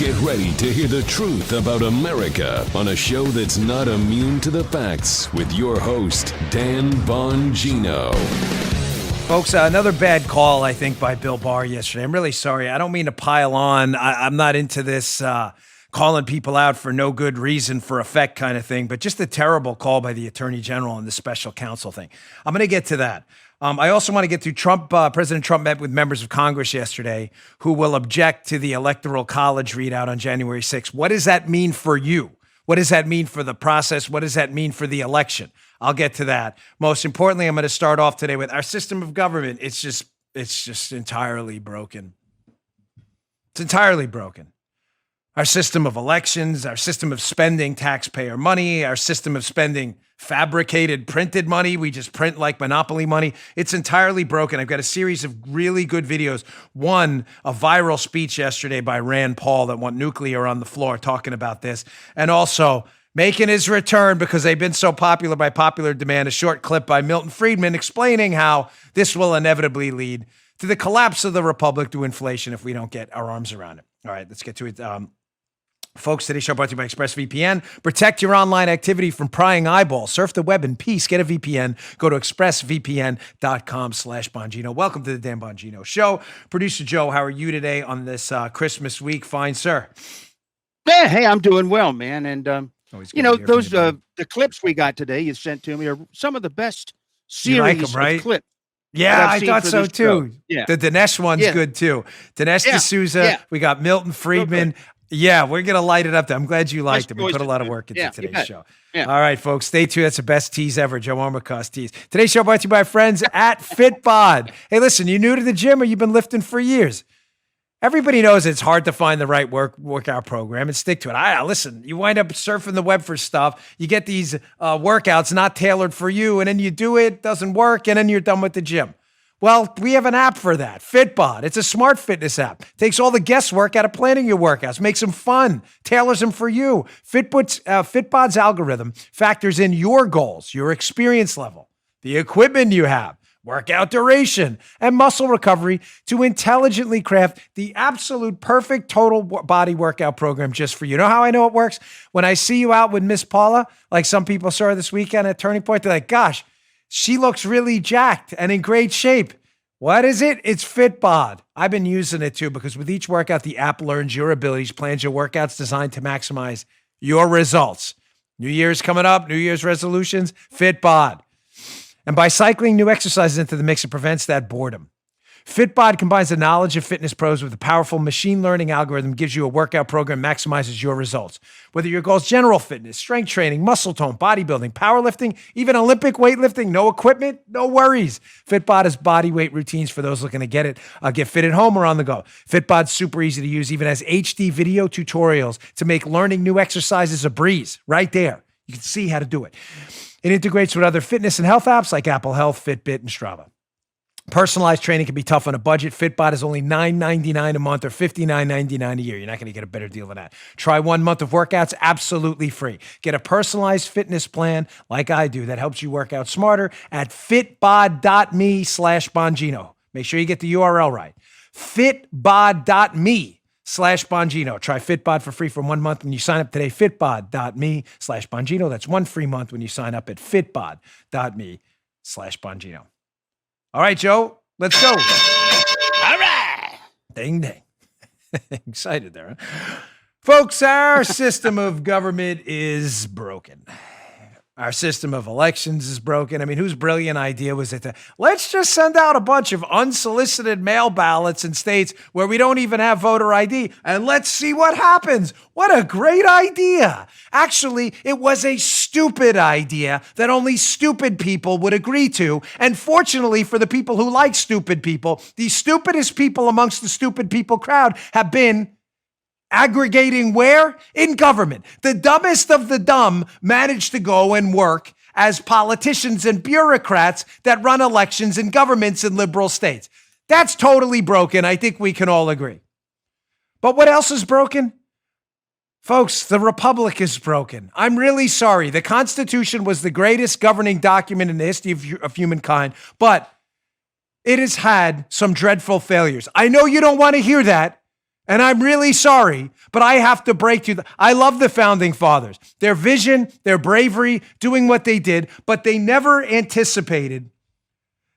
Get ready to hear the truth about America on a show that's not immune to the facts with your host, Dan Bongino. Folks, another bad call, I think, by Bill Barr yesterday. I'm really sorry. I don't mean to pile on. I'm not into this calling people out for no good reason for effect kind of thing, but just a terrible call by the Attorney General and the special counsel thing. I'm going to get to that. I also want to get to Trump. President Trump met with members of Congress yesterday who will object to the Electoral College readout on January 6th. What does that mean for you? What does that mean for the process? What does that mean for the election? I'll get to that. Most importantly, I'm going to start off today with our system of government. It's just entirely broken. It's entirely broken. Our system of elections, our system of spending taxpayer money, our system of spending fabricated, printed money. We just print like monopoly money. It's entirely broken. I've got a series of really good videos. One, a viral speech yesterday by Rand Paul that went nuclear on the floor talking about this. And also making his return because they've been so popular by popular demand, a short clip by Milton Friedman explaining how this will inevitably lead to the collapse of the republic through inflation if we don't get our arms around it. All right, let's get to it. Folks, today's show brought to you by ExpressVPN. Protect your online activity from prying eyeballs. Surf the web in peace. Get a VPN. Go to expressvpn.com/Bongino. Welcome to the Dan Bongino Show. Producer Joe, how are you today on this Christmas week? Fine, sir. Yeah, hey, I'm doing well, man. And, those the clips we got today you sent to me are some of the best series of clips. Yeah, I thought so too. Yeah. The Dinesh one's good too. Dinesh D'souza. Yeah. We got Milton Friedman. Yeah, we're going to light it up there. I'm glad you liked it. We put a lot of work into today's show. Yeah. All right, folks, stay tuned. That's the best tease ever, Joe Armacost tease. Today's show brought to you by our friends at FitBod. Hey, listen, you new to the gym or you've been lifting for years? Everybody knows it's hard to find the right workout program and stick to it. Listen, you wind up surfing the web for stuff. You get these workouts not tailored for you, and then you do it, doesn't work, and then you're done with the gym. Well, we have an app for that, FitBod. It's a smart fitness app. Takes all the guesswork out of planning your workouts, makes them fun, tailors them for you. FitBod's algorithm factors in your goals, your experience level, the equipment you have, workout duration, and muscle recovery to intelligently craft the absolute perfect total body workout program just for you. You know how I know it works? When I see you out with Miss Paula, like some people saw her this weekend at Turning Point, they're like, gosh, she looks really jacked and in great shape. What is it? It's FitBod. I've been using it too because with each workout, the app learns your abilities, plans your workouts designed to maximize your results. New Year's coming up, New Year's resolutions, FitBod. And by cycling new exercises into the mix, it prevents that boredom. FitBod combines the knowledge of fitness pros with a powerful machine learning algorithm, gives you a workout program, maximizes your results. Whether your goal is general fitness, strength training, muscle tone, bodybuilding, powerlifting, even Olympic weightlifting, no equipment, no worries. FitBod has body weight routines for those looking to get fit at home or on the go. FitBod's super easy to use, even has HD video tutorials to make learning new exercises a breeze. Right there. You can see how to do it. It integrates with other fitness and health apps like Apple Health, Fitbit, and Strava. Personalized training can be tough on a budget. FitBod is only $9.99 a month or $59.99 a year. You're not going to get a better deal than that. Try 1 month of workouts absolutely free. Get a personalized fitness plan like I do that helps you work out smarter at fitbod.me/Bongino. Make sure you get the URL right. fitbod.me/Bongino. Try FitBod for free for 1 month when you sign up today. fitbod.me/Bongino. That's 1 free month when you sign up at fitbod.me/Bongino. All right, Joe, let's go. All right. Ding, ding. Excited there, huh? Folks, our system of government is broken. Our system of elections is broken. I mean, whose brilliant idea was it to let's just send out a bunch of unsolicited mail ballots in states where we don't even have voter ID and let's see what happens. What a great idea. Actually, it was a stupid idea that only stupid people would agree to. And fortunately for the people who like stupid people, the stupidest people amongst the stupid people crowd have been aggregating where? In government. The dumbest of the dumb managed to go and work as politicians and bureaucrats that run elections in governments in liberal states. That's totally broken. I think we can all agree. But what else is broken? Folks, the republic is broken. I'm really sorry. The Constitution was the greatest governing document in the history of humankind, but it has had some dreadful failures. I know you don't want to hear that. And I'm really sorry, but I have to break to you. I love the founding fathers, their vision, their bravery, doing what they did, but they never anticipated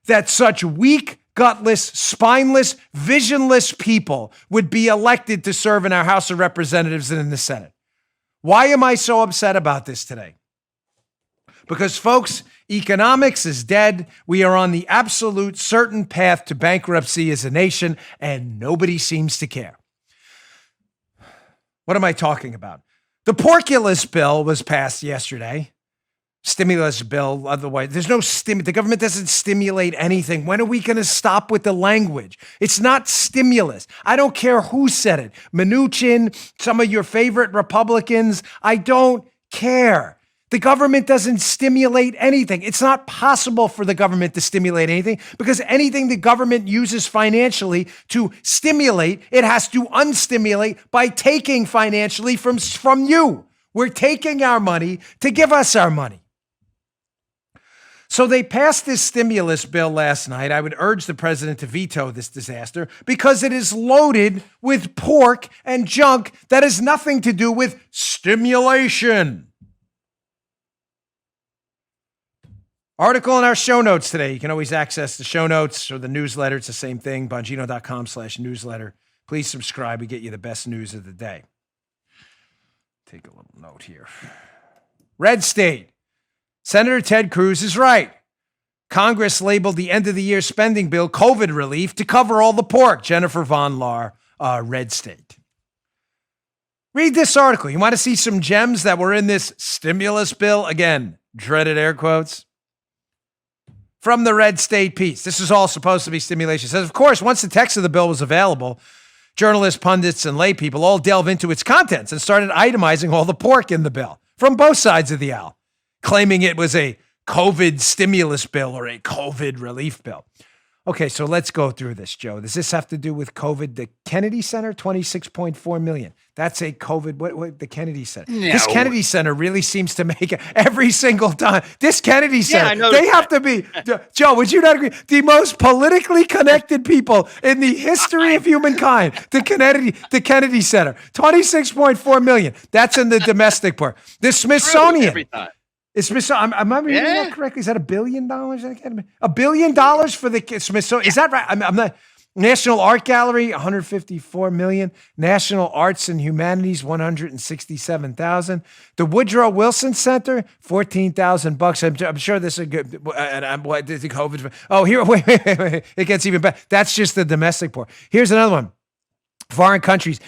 that such weak, gutless, spineless, visionless people would be elected to serve in our House of Representatives and in the Senate. Why am I so upset about this today? Because, folks, economics is dead. We are on the absolute certain path to bankruptcy as a nation, and nobody seems to care. What am I talking about? The porculus bill was passed yesterday. Stimulus bill, otherwise, there's no the government doesn't stimulate anything. When are we going to stop with the language? It's not stimulus. I don't care who said it. Mnuchin, some of your favorite Republicans. I don't care. The government doesn't stimulate anything. It's not possible for the government to stimulate anything because anything the government uses financially to stimulate, it has to unstimulate by taking financially from you. We're taking our money to give us our money. So they passed this stimulus bill last night. I would urge the president to veto this disaster because it is loaded with pork and junk that has nothing to do with stimulation. Article in our show notes today. You can always access the show notes or the newsletter. It's the same thing, bongino.com/newsletter. Please subscribe. We get you the best news of the day. Take a little note here. Red State. Senator Ted Cruz is right. Congress labeled the end of the year spending bill COVID relief to cover all the pork. Jennifer Von Lahr, Red State. Read this article. You want to see some gems that were in this stimulus bill? Again, dreaded air quotes. From the Red State piece. This is all supposed to be stimulation. It says, of course, once the text of the bill was available, journalists, pundits, and lay people all delve into its contents and started itemizing all the pork in the bill from both sides of the aisle, claiming it was a COVID stimulus bill or a COVID relief bill. Okay, so let's go through this, Joe. Does this have to do with COVID? The Kennedy Center, $26.4 million. That's a COVID, what the Kennedy Center. No. This Kennedy Center really seems to make it every single time. This Kennedy Center, they have to be, Joe, would you not agree? The most politically connected people in the history of humankind, the Kennedy Center, $26.4 million. That's in the domestic part. The Smithsonian. Every time. Am I reading that correctly? Is that $1 billion? $1 billion for the Smithsonian? Is that right? I'm not. National Art Gallery, $154 million. National Arts and Humanities, $167,000. The Woodrow Wilson Center, $14,000. I'm sure this is good. And the COVID. Oh, here, wait. It gets even better. That's just the domestic part. Here's another one. Foreign countries.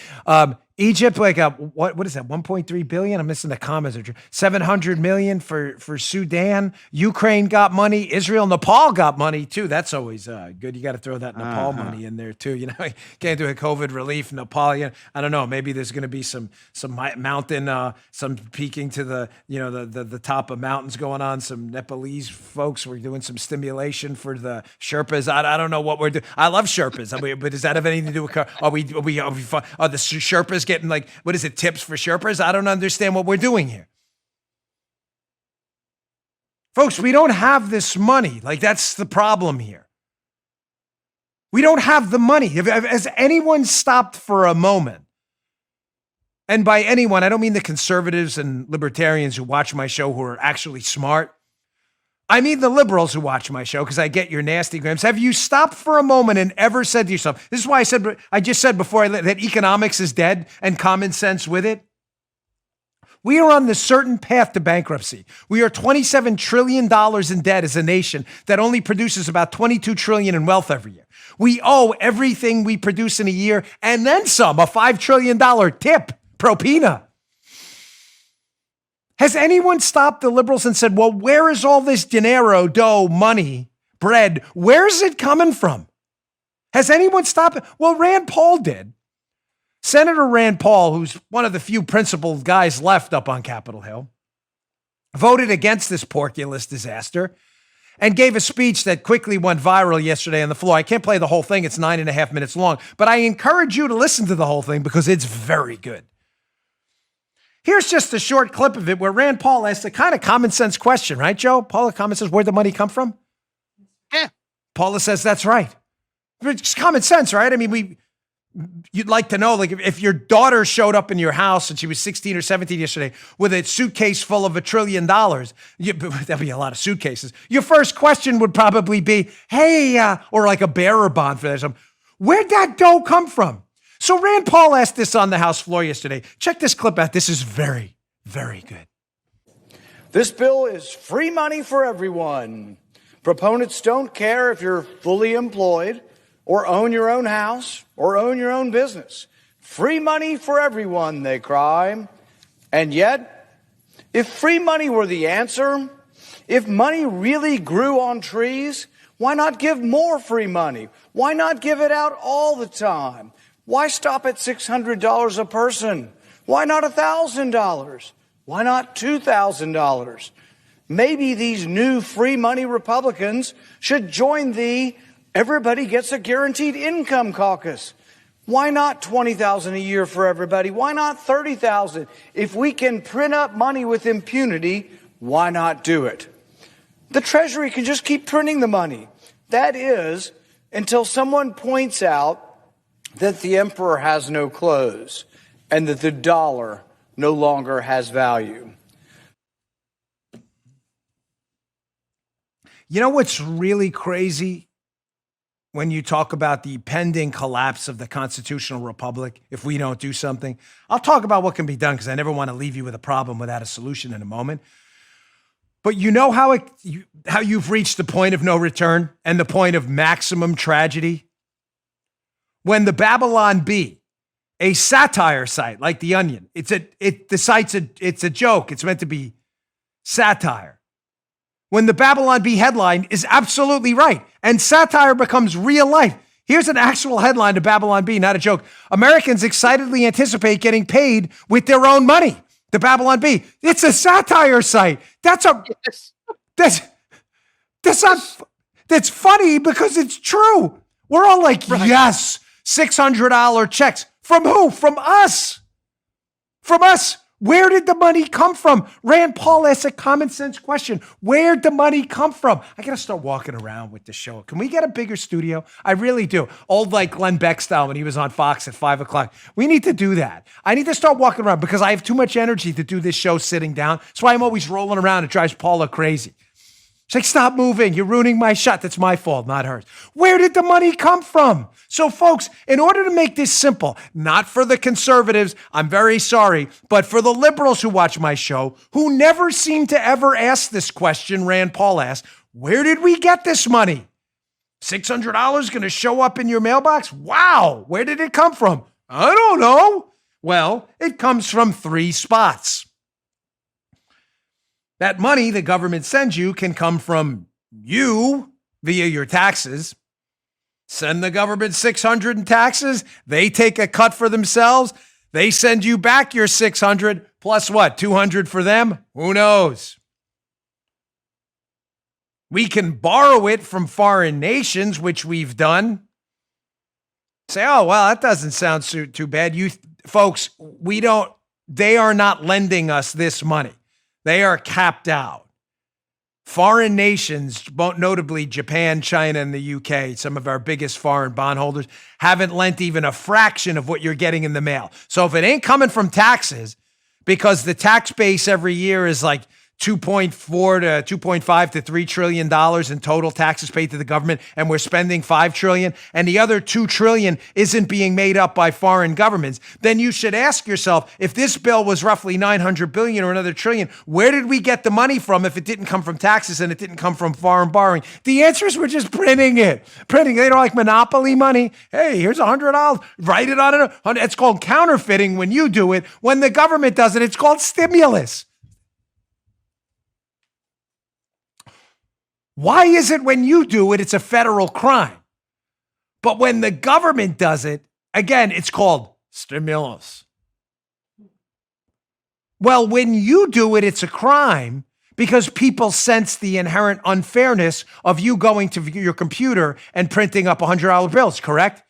Egypt, like what is that? 1.3 billion. I'm missing the commas. 700 million for Sudan. Ukraine got money. Israel, Nepal got money too. That's always good. You got to throw that Nepal money in there too. You know, can't do a COVID relief. Nepal. I don't know. Maybe there's going to be some mountain, some peaking to the top of mountains going on. Some Nepalese folks were doing some stimulation for the Sherpas. I don't know what we're doing. I love Sherpas. But does that have anything to do with? Are the Sherpas getting tips for Sherpas? I don't understand what we're doing here. Folks, we don't have this money. That's the problem here. We don't have the money. Has anyone stopped for a moment? And by anyone, I don't mean the conservatives and libertarians who watch my show who are actually smart. I mean the liberals who watch my show because I get your nasty grams. Have you stopped for a moment and ever said to yourself, this is why I just said before that economics is dead and common sense with it? We are on the certain path to bankruptcy. We are $27 trillion in debt as a nation that only produces about $22 trillion in wealth every year. We owe everything we produce in a year and then some, a $5 trillion tip, propina. Has anyone stopped the liberals and said, well, where is all this dinero, dough, money, bread? Where's it coming from? Has anyone stopped it? Well, Rand Paul did. Senator Rand Paul, who's one of the few principled guys left up on Capitol Hill, voted against this porculus disaster and gave a speech that quickly went viral yesterday on the floor. I can't play the whole thing. It's 9.5 minutes long, but I encourage you to listen to the whole thing because it's very good. Here's just a short clip of it where Rand Paul asked a kind of common sense question, right, Joe? Paula common says, where'd the money come from? Yeah. Paula says, that's right. It's common sense, right? I mean, you'd like to know, like if your daughter showed up in your house and she was 16 or 17 yesterday with a suitcase full of $1 trillion, that'd be a lot of suitcases. Your first question would probably be, hey, or like a bearer bond for that. Where'd that dough come from? So Rand Paul asked this on the House floor yesterday. Check this clip out. This is very, very good. This bill is free money for everyone. Proponents don't care if you're fully employed or own your own house, or own your own business. Free money for everyone, they cry. And yet, if free money were the answer, if money really grew on trees, why not give more free money? Why not give it out all the time? Why stop at $600 a person? Why not $1,000? Why not $2,000? Maybe these new free money Republicans should join the Everybody Gets a Guaranteed Income caucus. Why not $20,000 a year for everybody? Why not $30,000? If we can print up money with impunity, why not do it? The Treasury can just keep printing the money. That is, until someone points out that the emperor has no clothes and that the dollar no longer has value. You know what's really crazy? When you talk about the pending collapse of the constitutional republic, if we don't do something, I'll talk about what can be done because I never want to leave you with a problem without a solution in a moment. But you know how you've reached the point of no return and the point of maximum tragedy? When the Babylon Bee, a satire site like The Onion, it's a joke. It's meant to be satire. When the Babylon Bee headline is absolutely right and satire becomes real life. Here's an actual headline to Babylon Bee, not a joke. Americans excitedly anticipate getting paid with their own money. The Babylon Bee. It's a satire site. That's funny because it's true. We're all like, right. Yes, $600 checks. From who? From us. From us. Where did the money come from? Rand Paul asked a common sense question. Where'd the money come from? I got to start walking around with the show. Can we get a bigger studio? I really do. Old like Glenn Beck style when he was on Fox at 5 o'clock. We need to do that. I need to start walking around because I have too much energy to do this show sitting down. That's why I'm always rolling around. It drives Parler crazy. She's like, stop moving. You're ruining my shot. That's my fault, not hers. Where did the money come from? So, folks, in order to make this simple, not for the conservatives, I'm very sorry, but for the liberals who watch my show, who never seem to ever ask this question Rand Paul asked, where did we get this money? $600 going to show up in your mailbox? Wow. Where did it come from? I don't know. Well, it comes from 3 spots. That money the government sends you can come from you via your taxes. Send the government $600 in taxes. They take a cut for themselves. They send you back your $600 plus what? $200 for them? Who knows? We can borrow it from foreign nations, which we've done. Say, oh, well, that doesn't sound too bad. You folks, they are not lending us this money. They are capped out. Foreign nations, notably Japan, China, and the UK, some of our biggest foreign bondholders, haven't lent even a fraction of what you're getting in the mail. So if it ain't coming from taxes, because the tax base every year is like $2.4 to $2.5 to $3 trillion in total taxes paid to the government, and we're spending $5 trillion, and the other $2 trillion isn't being made up by foreign governments, then you should ask yourself, if this bill was roughly $900 billion or another trillion, where did we get the money from if it didn't come from taxes and it didn't come from foreign borrowing? The answer is we're just printing it. Printing. They don't like monopoly money. Hey, here's $100. Write it on it. It's called counterfeiting when you do it. When the government does it, it's called stimulus. Why is it when you do it, it's a federal crime? But when the government does it, again, it's called stimulus. Well, when you do it, it's a crime because people sense the inherent unfairness of you going to your computer and printing up $100 bills, correct?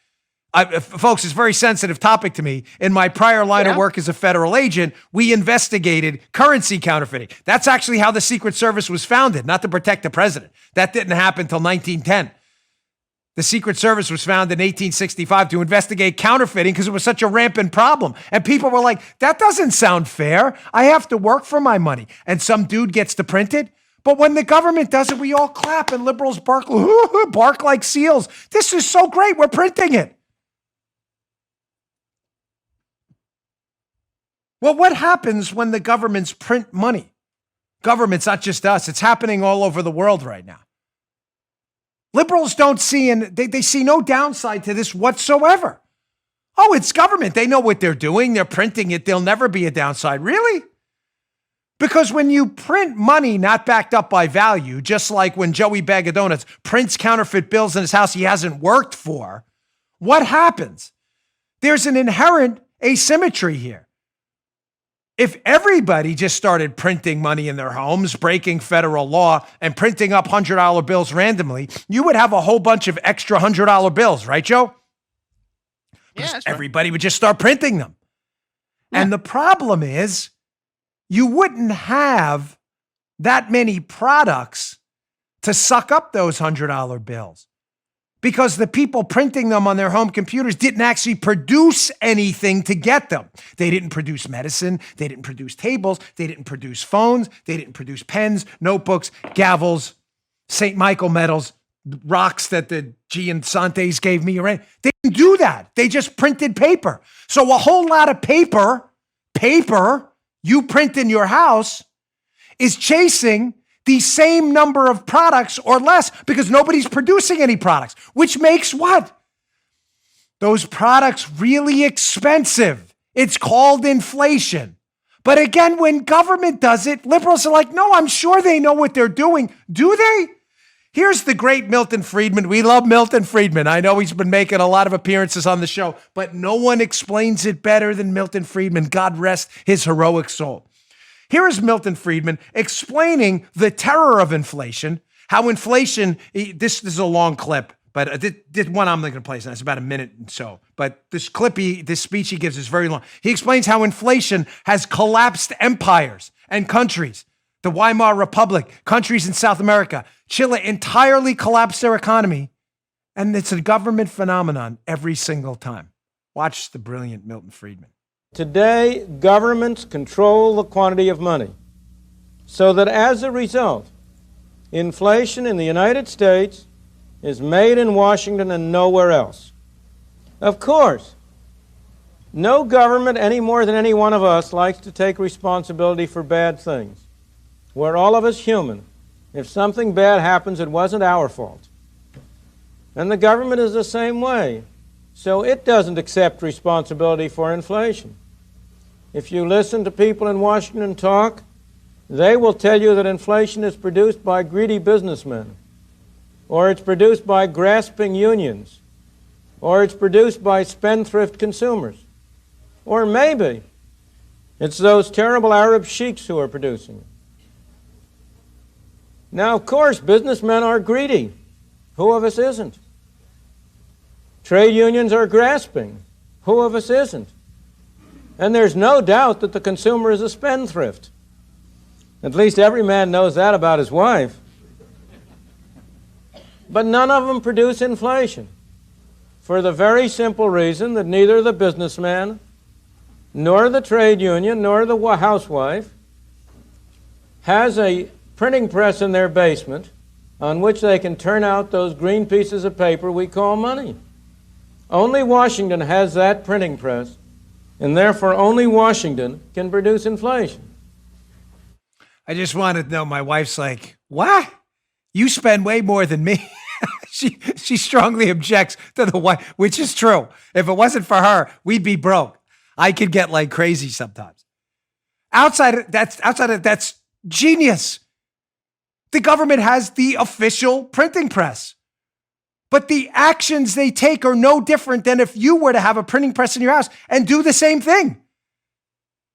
Folks, it's a very sensitive topic to me. In my prior line of work as a federal agent, we investigated currency counterfeiting. That's actually how the Secret Service was founded, not to protect the president. That didn't happen until 1910. The Secret Service was founded in 1865 to investigate counterfeiting because it was such a rampant problem. And people were like, that doesn't sound fair. I have to work for my money. And some dude gets to print it. But when the government does it, we all clap and liberals bark, bark like seals. This is so great. We're printing it. Well, what happens when the governments print money? Governments, not just us. It's happening all over the world right now. Liberals don't see, and they see no downside to this whatsoever. Oh, it's government. They know what they're doing. They're printing it. There'll never be a downside. Really? Because when you print money not backed up by value, just like when Joey Bag of Donuts prints counterfeit bills in his house he hasn't worked for, what happens? There's an inherent asymmetry here. If everybody just started printing money in their homes, breaking federal law, and printing up $100 bills randomly, you would have a whole bunch of extra $100 bills, right, Joe? Because that's right. Everybody would just start printing them. Yeah. And the problem is, you wouldn't have that many products to suck up those $100 bills. Because the people printing them on their home computers didn't actually produce anything to get them. They didn't produce medicine. They didn't produce tables. They didn't produce phones. They didn't produce pens, notebooks, gavels, St. Michael medals, rocks that the Giansantes gave me. They didn't do that. They just printed paper. So a whole lot of paper you print in your house is chasing the same number of products or less because nobody's producing any products, which makes what? Those products really expensive. It's called inflation. But again, when government does it, liberals are like, no, I'm sure they know what they're doing. Do they? Here's the great Milton Friedman. We love Milton Friedman. I know he's been making a lot of appearances on the show, but no one explains it better than Milton Friedman. God rest his heroic soul. Here is Milton Friedman explaining the terror of inflation, how inflation, this is a long clip, but this one I'm not going to play, so it's about a minute and so. But this speech he gives is very long. He explains how inflation has collapsed empires and countries. The Weimar Republic, countries in South America, Chile entirely collapsed their economy. And it's a government phenomenon every single time. Watch the brilliant Milton Friedman. Today, governments control the quantity of money, so that as a result, inflation in the United States is made in Washington and nowhere else. Of course, no government any more than any one of us likes to take responsibility for bad things. We're all of us human. If something bad happens, it wasn't our fault. And the government is the same way. So it doesn't accept responsibility for inflation. If you listen to people in Washington talk, they will tell you that inflation is produced by greedy businessmen, or it's produced by grasping unions, or it's produced by spendthrift consumers, or maybe it's those terrible Arab sheiks who are producing it. Now, of course, businessmen are greedy. Who of us isn't? Trade unions are grasping. Who of us isn't? And there's no doubt that the consumer is a spendthrift. At least every man knows that about his wife. But none of them produce inflation, for the very simple reason that neither the businessman, nor the trade union, nor the housewife has a printing press in their basement on which they can turn out those green pieces of paper we call money. Only Washington has that printing press, and therefore only Washington can produce inflation. I just wanted to know, my wife's like, what? You spend way more than me. She strongly objects to the wife, which is true. If it wasn't for her, we'd be broke. I could get like crazy sometimes. Outside of that's genius. The government has the official printing press. But the actions they take are no different than if you were to have a printing press in your house and do the same thing.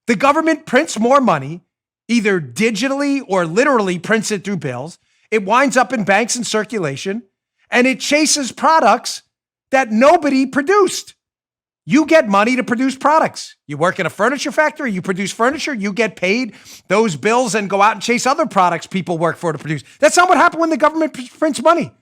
The government prints more money, either digitally or literally prints it through bills. It winds up in banks in circulation, and it chases products that nobody produced. You get money to produce products. You work in a furniture factory, you produce furniture, you get paid those bills and go out and chase other products people work for to produce. That's not what happened when the government prints money.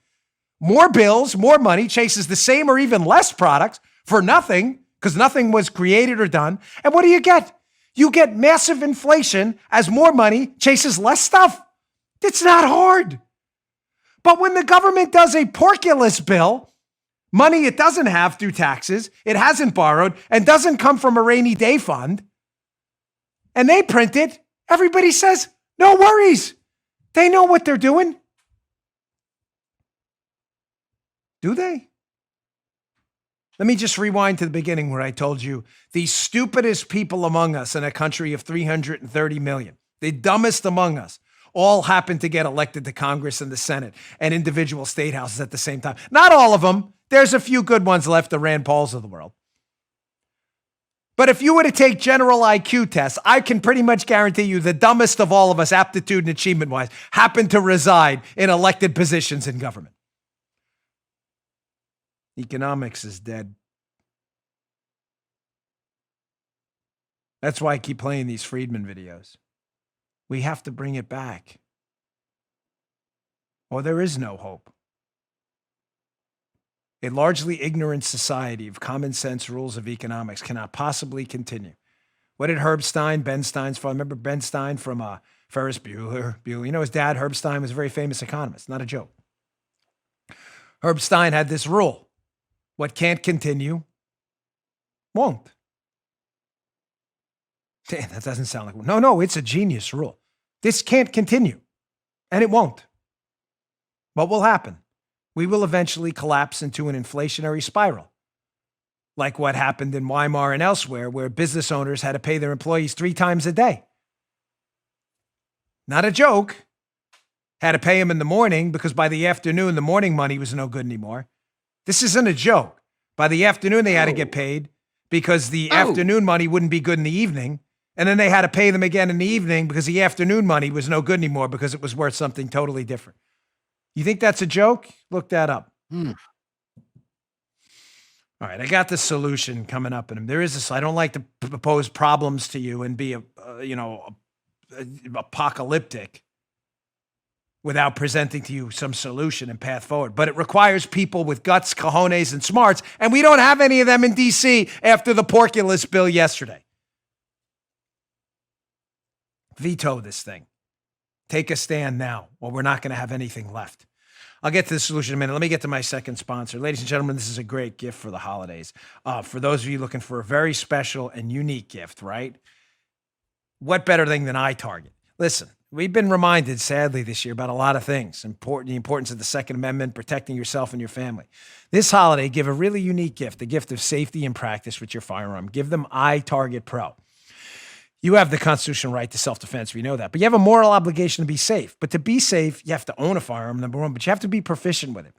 more bills, more money, chases the same or even less products for nothing because nothing was created or done. And what do you get? You get massive inflation as more money chases less stuff. It's not hard. But when the government does a porculus bill, money it doesn't have through taxes, it hasn't borrowed, and doesn't come from a rainy day fund, and they print it, everybody says, no worries. They know what they're doing. Do they? Let me just rewind to the beginning where I told you the stupidest people among us in a country of 330 million, the dumbest among us, all happen to get elected to Congress and the Senate and individual state houses at the same time. Not all of them. There's a few good ones left, the Rand Pauls of the world. But if you were to take general IQ tests, I can pretty much guarantee you the dumbest of all of us, aptitude and achievement-wise, happen to reside in elected positions in government. Economics is dead. That's why I keep playing these Friedman videos. We have to bring it back, or there is no hope. A largely ignorant society of common sense rules of economics cannot possibly continue. What did Ben Stein's father, remember Ben Stein from Ferris Bueller? You know his dad, Herb Stein, was a very famous economist, not a joke. Herb Stein had this rule. What can't continue won't. Damn, that doesn't sound like, no, it's a genius rule. This can't continue, and it won't. What will happen? We will eventually collapse into an inflationary spiral, like what happened in Weimar and elsewhere, where business owners had to pay their employees 3 times a day. Not a joke. Had to pay them in the morning because by the afternoon, the morning money was no good anymore. This isn't a joke. By the afternoon, they had to get paid because the afternoon money wouldn't be good in the evening. And then they had to pay them again in the evening because the afternoon money was no good anymore because it was worth something totally different. You think that's a joke? Look that up. All right, I got the solution coming up. And there is this, I don't like to propose problems to you and be apocalyptic without presenting to you some solution and path forward. But it requires people with guts, cojones, and smarts. And we don't have any of them in D.C. after the porculus bill yesterday. Veto this thing. Take a stand now, or we're not going to have anything left. I'll get to the solution in a minute. Let me get to my second sponsor. Ladies and gentlemen, this is a great gift for the holidays. For those of you looking for a very special and unique gift, right? What better thing than iTarget? Listen, we've been reminded, sadly, this year about a lot of things. The importance of the Second Amendment, protecting yourself and your family. This holiday, give a really unique gift, the gift of safety and practice with your firearm. Give them iTarget Pro. You have the constitutional right to self-defense. We know that. But you have a moral obligation to be safe. But to be safe, you have to own a firearm, number one. But you have to be proficient with it.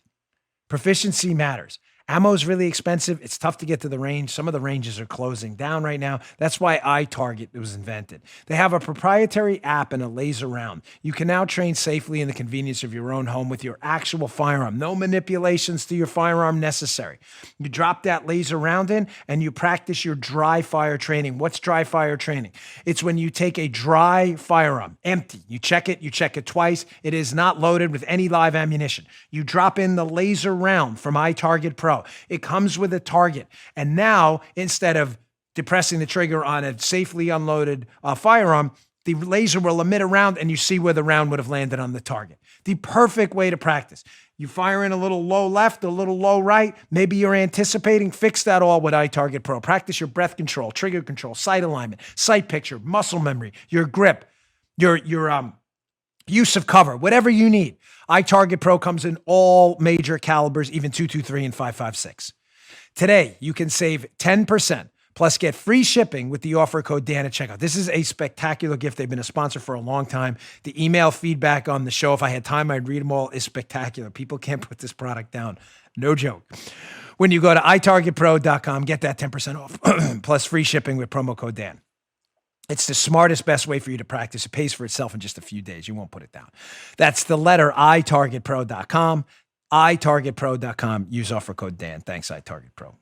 Proficiency matters. Ammo is really expensive. It's tough to get to the range. Some of the ranges are closing down right now. That's why iTarget was invented. They have a proprietary app and a laser round. You can now train safely in the convenience of your own home with your actual firearm. No manipulations to your firearm necessary. You drop that laser round in and you practice your dry fire training. What's dry fire training? It's when you take a dry firearm, empty. You check it twice. It is not loaded with any live ammunition. You drop in the laser round from iTarget Pro. It comes with a target. And now, instead of depressing the trigger on a safely unloaded firearm, the laser will emit a round and you see where the round would have landed on the target. The perfect way to practice. You fire in a little low left, a little low right. Maybe you're anticipating. Fix that all with iTarget Pro. Practice your breath control, trigger control, sight alignment, sight picture, muscle memory, your grip, your use of cover, whatever you need. iTarget Pro comes in all major calibers, even .223 and .556. Today, you can save 10%, plus get free shipping with the offer code Dan at checkout. This is a spectacular gift. They've been a sponsor for a long time. The email feedback on the show, if I had time, I'd read them all, is spectacular. People can't put this product down. No joke. When you go to itargetpro.com, get that 10% off, plus free shipping with promo code Dan. It's the smartest, best way for you to practice. It pays for itself in just a few days. You won't put it down. That's the letter itargetpro.com, itargetpro.com. Use offer code Dan. Thanks, iTarget Pro.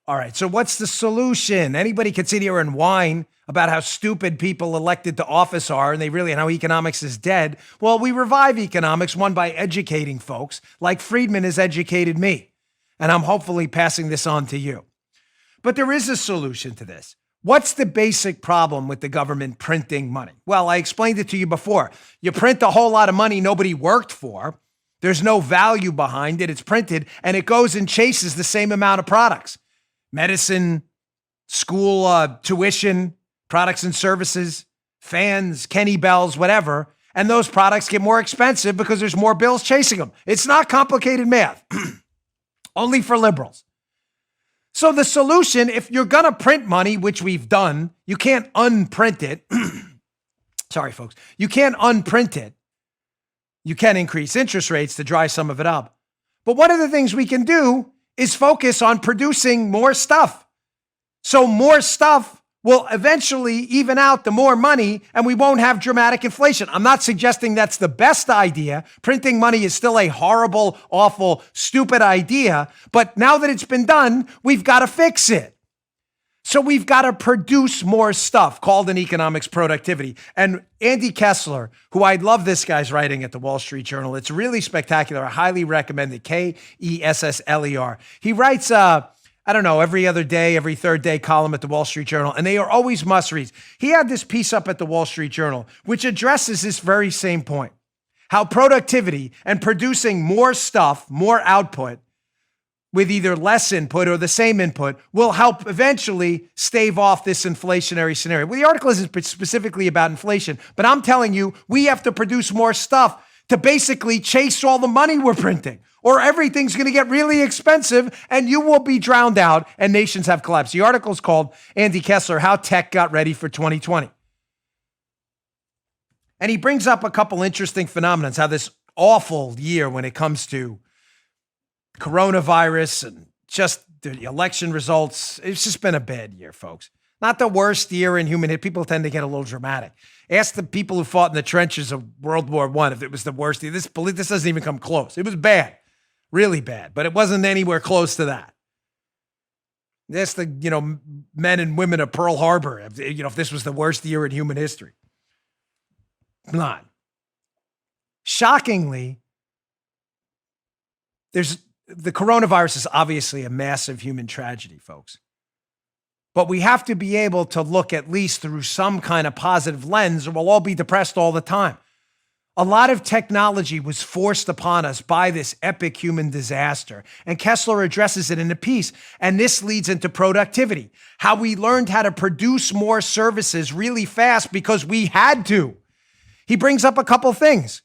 All right, so what's the solution? Anybody can sit here and whine about how stupid people elected to office are and how economics is dead. Well, we revive economics, one, by educating folks like Friedman has educated me. And I'm hopefully passing this on to you. But there is a solution to this. What's the basic problem with the government printing money? Well, I explained it to you before. You print a whole lot of money nobody worked for. There's no value behind it. It's printed and it goes and chases the same amount of products. Medicine, school tuition, products and services, fans, Kenny Bells, whatever. And those products get more expensive because there's more bills chasing them. It's not complicated math, only for liberals. So the solution, if you're going to print money, which we've done, you can't unprint it. Sorry, folks. You can't unprint it. You can increase interest rates to dry some of it up. But one of the things we can do is focus on producing more stuff. So more stuff will eventually even out the more money and we won't have dramatic inflation. I'm not suggesting that's the best idea. Printing money is still a horrible, awful, stupid idea. But now that it's been done, we've got to fix it. So we've got to produce more stuff called in economics productivity. And Andy Kessler, who I love this guy's writing at the Wall Street Journal. It's really spectacular. I highly recommend it. Kessler. He writes, every other day, every third day column at the Wall Street Journal, and they are always must reads. He had this piece up at the Wall Street Journal, which addresses this very same point, how productivity and producing more stuff, more output with either less input or the same input will help eventually stave off this inflationary scenario. Well, the article isn't specifically about inflation, but I'm telling you, we have to produce more stuff to basically chase all the money we're printing, or everything's going to get really expensive and you will be drowned out and nations have collapsed. The article is called Andy Kessler, How Tech Got Ready for 2020. And he brings up a couple interesting phenomena, how this awful year when it comes to coronavirus and just the election results, it's just been a bad year, folks. Not the worst year in human history. People tend to get a little dramatic. Ask the people who fought in the trenches of World War I if it was the worst year. This doesn't even come close. It was bad, really bad, but it wasn't anywhere close to that. Ask the men and women of Pearl Harbor if this was the worst year in human history. Not. Shockingly, the coronavirus is obviously a massive human tragedy, folks. But we have to be able to look at least through some kind of positive lens or we'll all be depressed all the time. A lot of technology was forced upon us by this epic human disaster. And Kessler addresses it in a piece. And this leads into productivity, how we learned how to produce more services really fast because we had to. He brings up a couple things.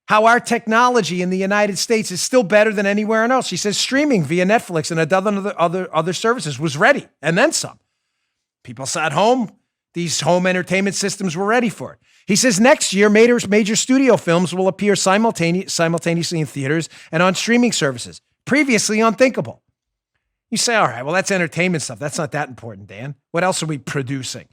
How our technology in the United States is still better than anywhere else. He says streaming via Netflix and a dozen other services was ready, and then some. People sat home. These home entertainment systems were ready for it. He says next year, major studio films will appear simultaneously in theaters and on streaming services. Previously unthinkable. You say, all right, well, that's entertainment stuff. That's not that important, Dan. What else are we producing?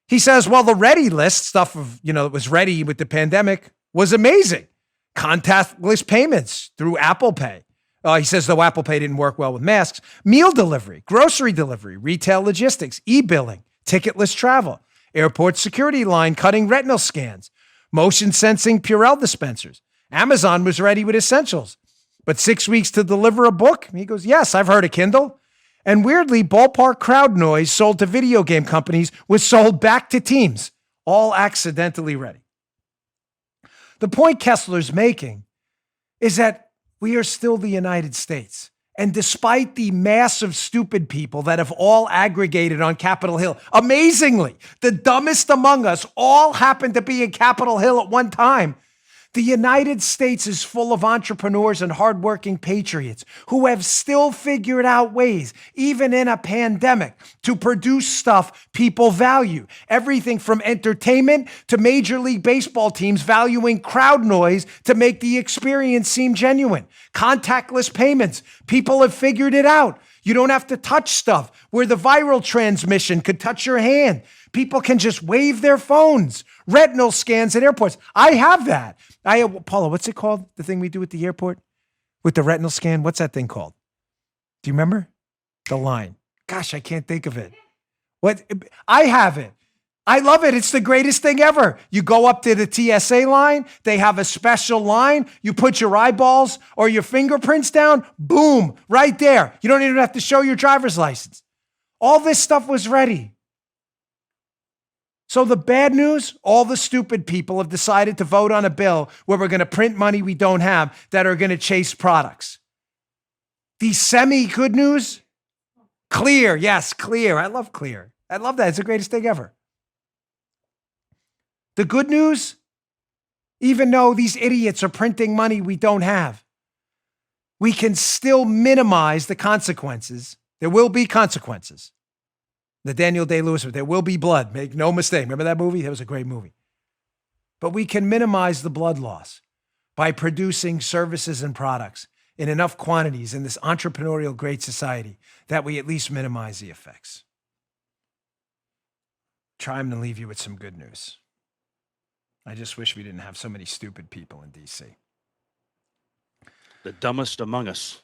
He says, well, the ready list stuff of, that was ready with the pandemic was amazing. Contactless payments through Apple Pay. He says, though Apple Pay didn't work well with masks, meal delivery, grocery delivery, retail logistics, e-billing, ticketless travel, airport security line cutting retinal scans, motion sensing Purell dispensers. Amazon was ready with essentials, but 6 weeks to deliver a book? He goes, yes, I've heard of Kindle. And weirdly, ballpark crowd noise sold to video game companies was sold back to teams, all accidentally ready. The point Kessler's making is that we are still the United States. And despite the mass of stupid people that have all aggregated on Capitol Hill, amazingly, the dumbest among us all happened to be in Capitol Hill at one time. The United States is full of entrepreneurs and hardworking patriots who have still figured out ways, even in a pandemic, to produce stuff people value. Everything from entertainment to Major League Baseball teams valuing crowd noise to make the experience seem genuine. Contactless payments. People have figured it out. You don't have to touch stuff where the viral transmission could touch your hand. People can just wave their phones. Retinal scans at airports. I have that. Paula, what's it called? The thing we do at the airport with the retinal scan? What's that thing called? Do you remember? The line. Gosh, I can't think of it. What? I have it. I love it. It's the greatest thing ever. You go up to the TSA line. They have a special line. You put your eyeballs or your fingerprints down. Boom, right there. You don't even have to show your driver's license. All this stuff was ready. So the bad news, all the stupid people have decided to vote on a bill where we're going to print money we don't have that are going to chase products. The semi-good news, clear. Yes, clear. I love clear. I love that. It's the greatest thing ever. The good news, even though these idiots are printing money we don't have, we can still minimize the consequences. There will be consequences. The Daniel Day-Lewis, there will be blood. Make no mistake. Remember that movie? That was a great movie. But we can minimize the blood loss by producing services and products in enough quantities in this entrepreneurial great society that we at least minimize the effects. Trying to leave you with some good news. I just wish we didn't have so many stupid people in D.C. The dumbest among us.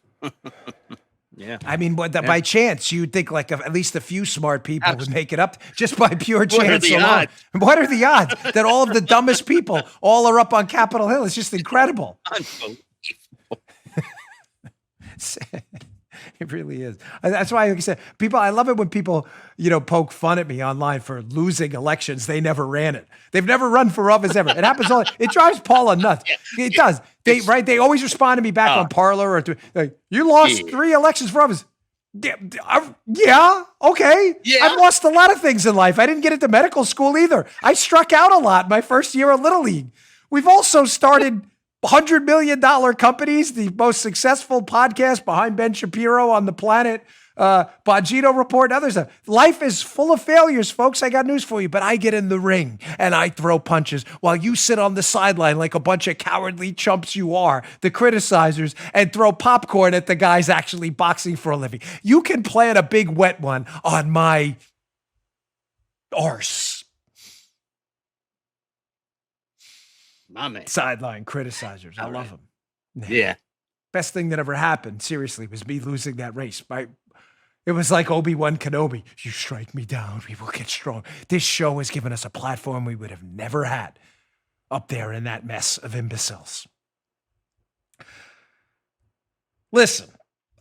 Yeah. I mean, by chance, you'd think like at least a few smart people would make it up just by pure chance alone. What are the odds that all of the dumbest people all are up on Capitol Hill? It's just incredible. Unbelievable. It really is. That's why, like I said, I love it when people, poke fun at me online for losing elections. They never ran it. They've never run for office ever. It happens it drives Paula nuts. It does. They always respond to me back on Parler or like, you lost 3 elections for office. Yeah. Okay. Yeah. I've lost a lot of things in life. I didn't get into medical school either. I struck out a lot my first year of Little League. We've also started $100 million companies, the most successful podcast behind Ben Shapiro on the planet, Bongino Report, and others. Life is full of failures, folks. I got news for you, but I get in the ring and I throw punches while you sit on the sideline like a bunch of cowardly chumps you are, the criticizers, and throw popcorn at the guys actually boxing for a living. You can plant a big wet one on my arse. My man. Sideline criticizers. I love them. Yeah. Best thing that ever happened, seriously, was me losing that race. It was like Obi-Wan Kenobi. You strike me down, we will get strong. This show has given us a platform we would have never had up there in that mess of imbeciles. Listen,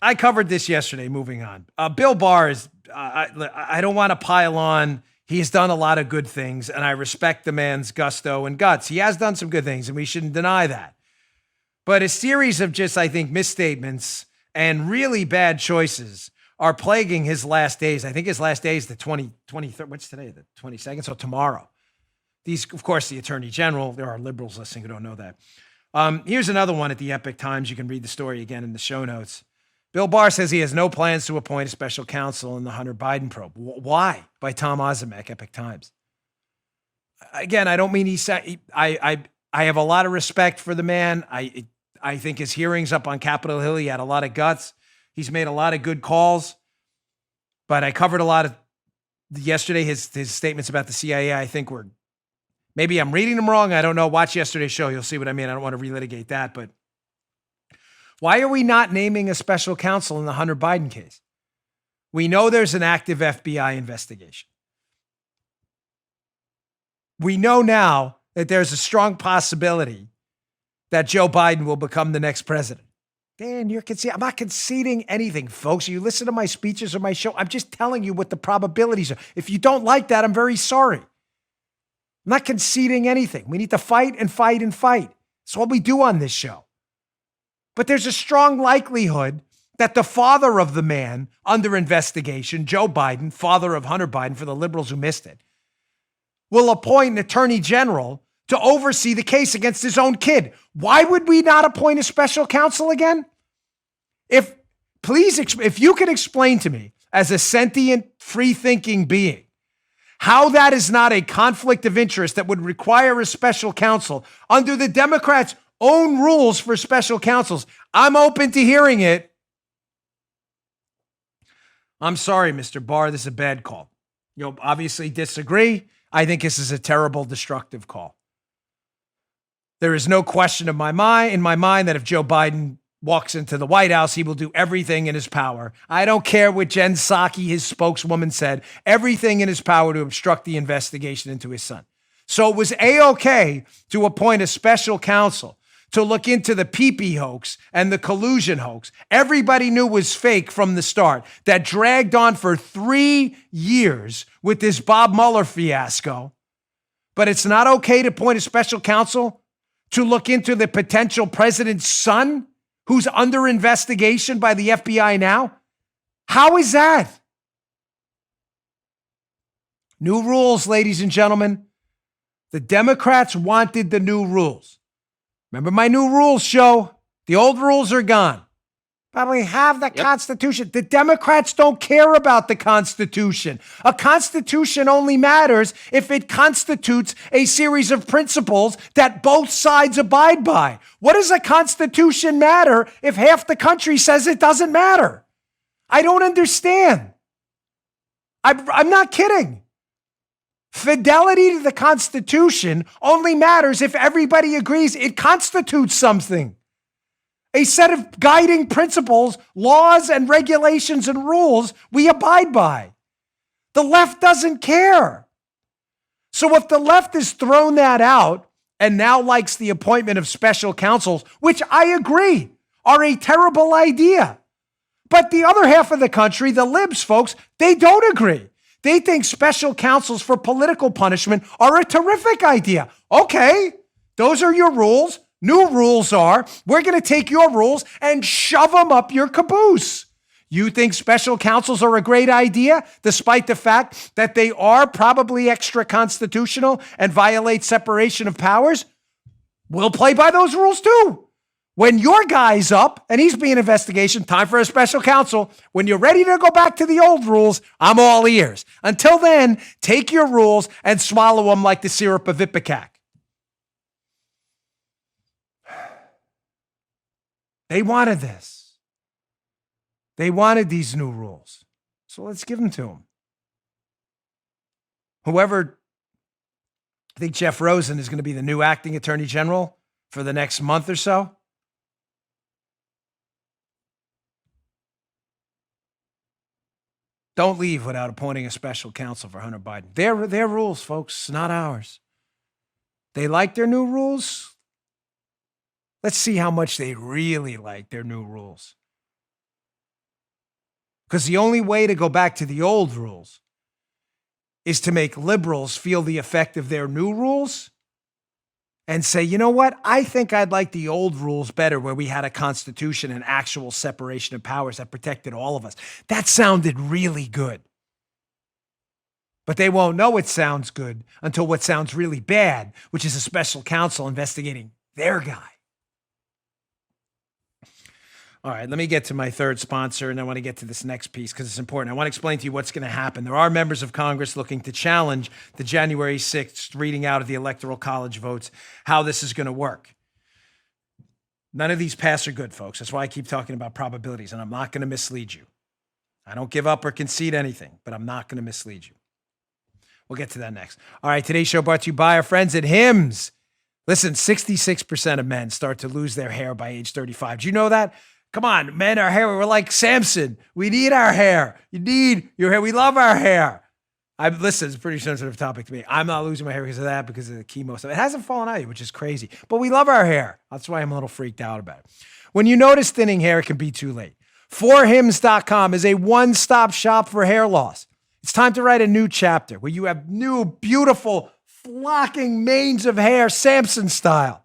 I covered this yesterday, moving on. Bill Barr is, I don't want to pile on. He's done a lot of good things, and I respect the man's gusto and guts. He has done some good things, and we shouldn't deny that. But a series of just, I think, misstatements and really bad choices are plaguing his last days. I think his last day is the 23rd. What's today? The 22nd? So tomorrow. These, of course, the Attorney General. There are liberals listening who don't know that. Here's another one at the Epic Times. You can read the story again in the show notes. Bill Barr says he has no plans to appoint a special counsel in the Hunter Biden probe. Why? By Tom Ozimek, Epic Times. Again, I don't mean he said. I have a lot of respect for the man. I think his hearings up on Capitol Hill, he had a lot of guts. He's made a lot of good calls. But I covered a lot of yesterday. His statements about the CIA, I think were, maybe I'm reading them wrong. I don't know. Watch yesterday's show. You'll see what I mean. I don't want to relitigate that, but why are we not naming a special counsel in the Hunter Biden case? We know there's an active FBI investigation. We know now that there's a strong possibility that Joe Biden will become the next president. Dan, you're conceding. I'm not conceding anything, folks. You listen to my speeches or my show. I'm just telling you what the probabilities are. If you don't like that, I'm very sorry. I'm not conceding anything. We need to fight and fight and fight. That's what we do on this show. But there's a strong likelihood that the father of the man under investigation, Joe Biden, father of Hunter Biden, for the liberals who missed it, will appoint an attorney general to oversee the case against his own kid. Why would we not appoint a special counsel again? If you could explain to me as a sentient, free-thinking being how that is not a conflict of interest that would require a special counsel under the Democrats' own rules for special counsels, I'm open to hearing it. I'm sorry, Mr. Barr, this is a bad call. You'll obviously disagree. I think this is a terrible, destructive call. There is no question in my mind that if Joe Biden walks into the White House, he will do everything in his power. I don't care what Jen Psaki, his spokeswoman, said, everything in his power to obstruct the investigation into his son. So it was A-OK to appoint a special counsel to look into the pee-pee hoax and the collusion hoax. Everybody knew was fake from the start. That dragged on for 3 years with this Bob Mueller fiasco. But it's not okay to appoint a special counsel to look into the potential president's son who's under investigation by the FBI now? How is that? New rules, ladies and gentlemen. The Democrats wanted the new rules. Remember my new rules show? The old rules are gone. Probably have the Constitution. The Democrats don't care about the Constitution. A Constitution only matters if it constitutes a series of principles that both sides abide by. What does a Constitution matter if half the country says it doesn't matter? I don't understand. I'm not kidding. Fidelity to the Constitution only matters if everybody agrees it constitutes something. A set of guiding principles, laws, and regulations and rules we abide by. The left doesn't care. So if the left has thrown that out and now likes the appointment of special counsels, which I agree are a terrible idea, but the other half of the country, the libs folks, they don't agree. They think special counsels for political punishment are a terrific idea. Okay, those are your rules. New rules are, we're going to take your rules and shove them up your caboose. You think special counsels are a great idea, despite the fact that they are probably extra constitutional and violate separation of powers? We'll play by those rules too. When your guy's up and he's being investigation, time for a special counsel. When you're ready to go back to the old rules, I'm all ears. Until then, take your rules and swallow them like the syrup of Ipecac. They wanted this. They wanted these new rules. So let's give them to them. Whoever, I think Jeff Rosen is going to be the new acting attorney general for the next month or so. Don't leave without appointing a special counsel for Hunter Biden. Their rules, folks, not ours. They like their new rules. Let's see how much they really like their new rules. Because the only way to go back to the old rules is to make liberals feel the effect of their new rules and say, you know what? I think I'd like the old rules better, where we had a constitution and actual separation of powers that protected all of us. That sounded really good. But they won't know it sounds good until what sounds really bad, which is a special counsel investigating their guy. All right, let me get to my third sponsor, and I want to get to this next piece because it's important. I want to explain to you what's going to happen. There are members of Congress looking to challenge the January 6th reading out of the Electoral College votes, how this is going to work. None of these pass are good, folks. That's why I keep talking about probabilities, and I'm not going to mislead you. I don't give up or concede anything, but I'm not going to mislead you. We'll get to that next. All right, today's show brought to you by our friends at Hims. Listen, 66% of men start to lose their hair by age 35. Do you know that? Come on, men, our hair, we're like Samson. We need our hair. You need your hair. We love our hair. Listen, it's a pretty sensitive topic to me. I'm not losing my hair because of that, because of the chemo stuff. It hasn't fallen out yet, which is crazy. But we love our hair. That's why I'm a little freaked out about it. When you notice thinning hair, it can be too late. 4hims.com is a one-stop shop for hair loss. It's time to write a new chapter where you have new, beautiful, flocking manes of hair, Samson style.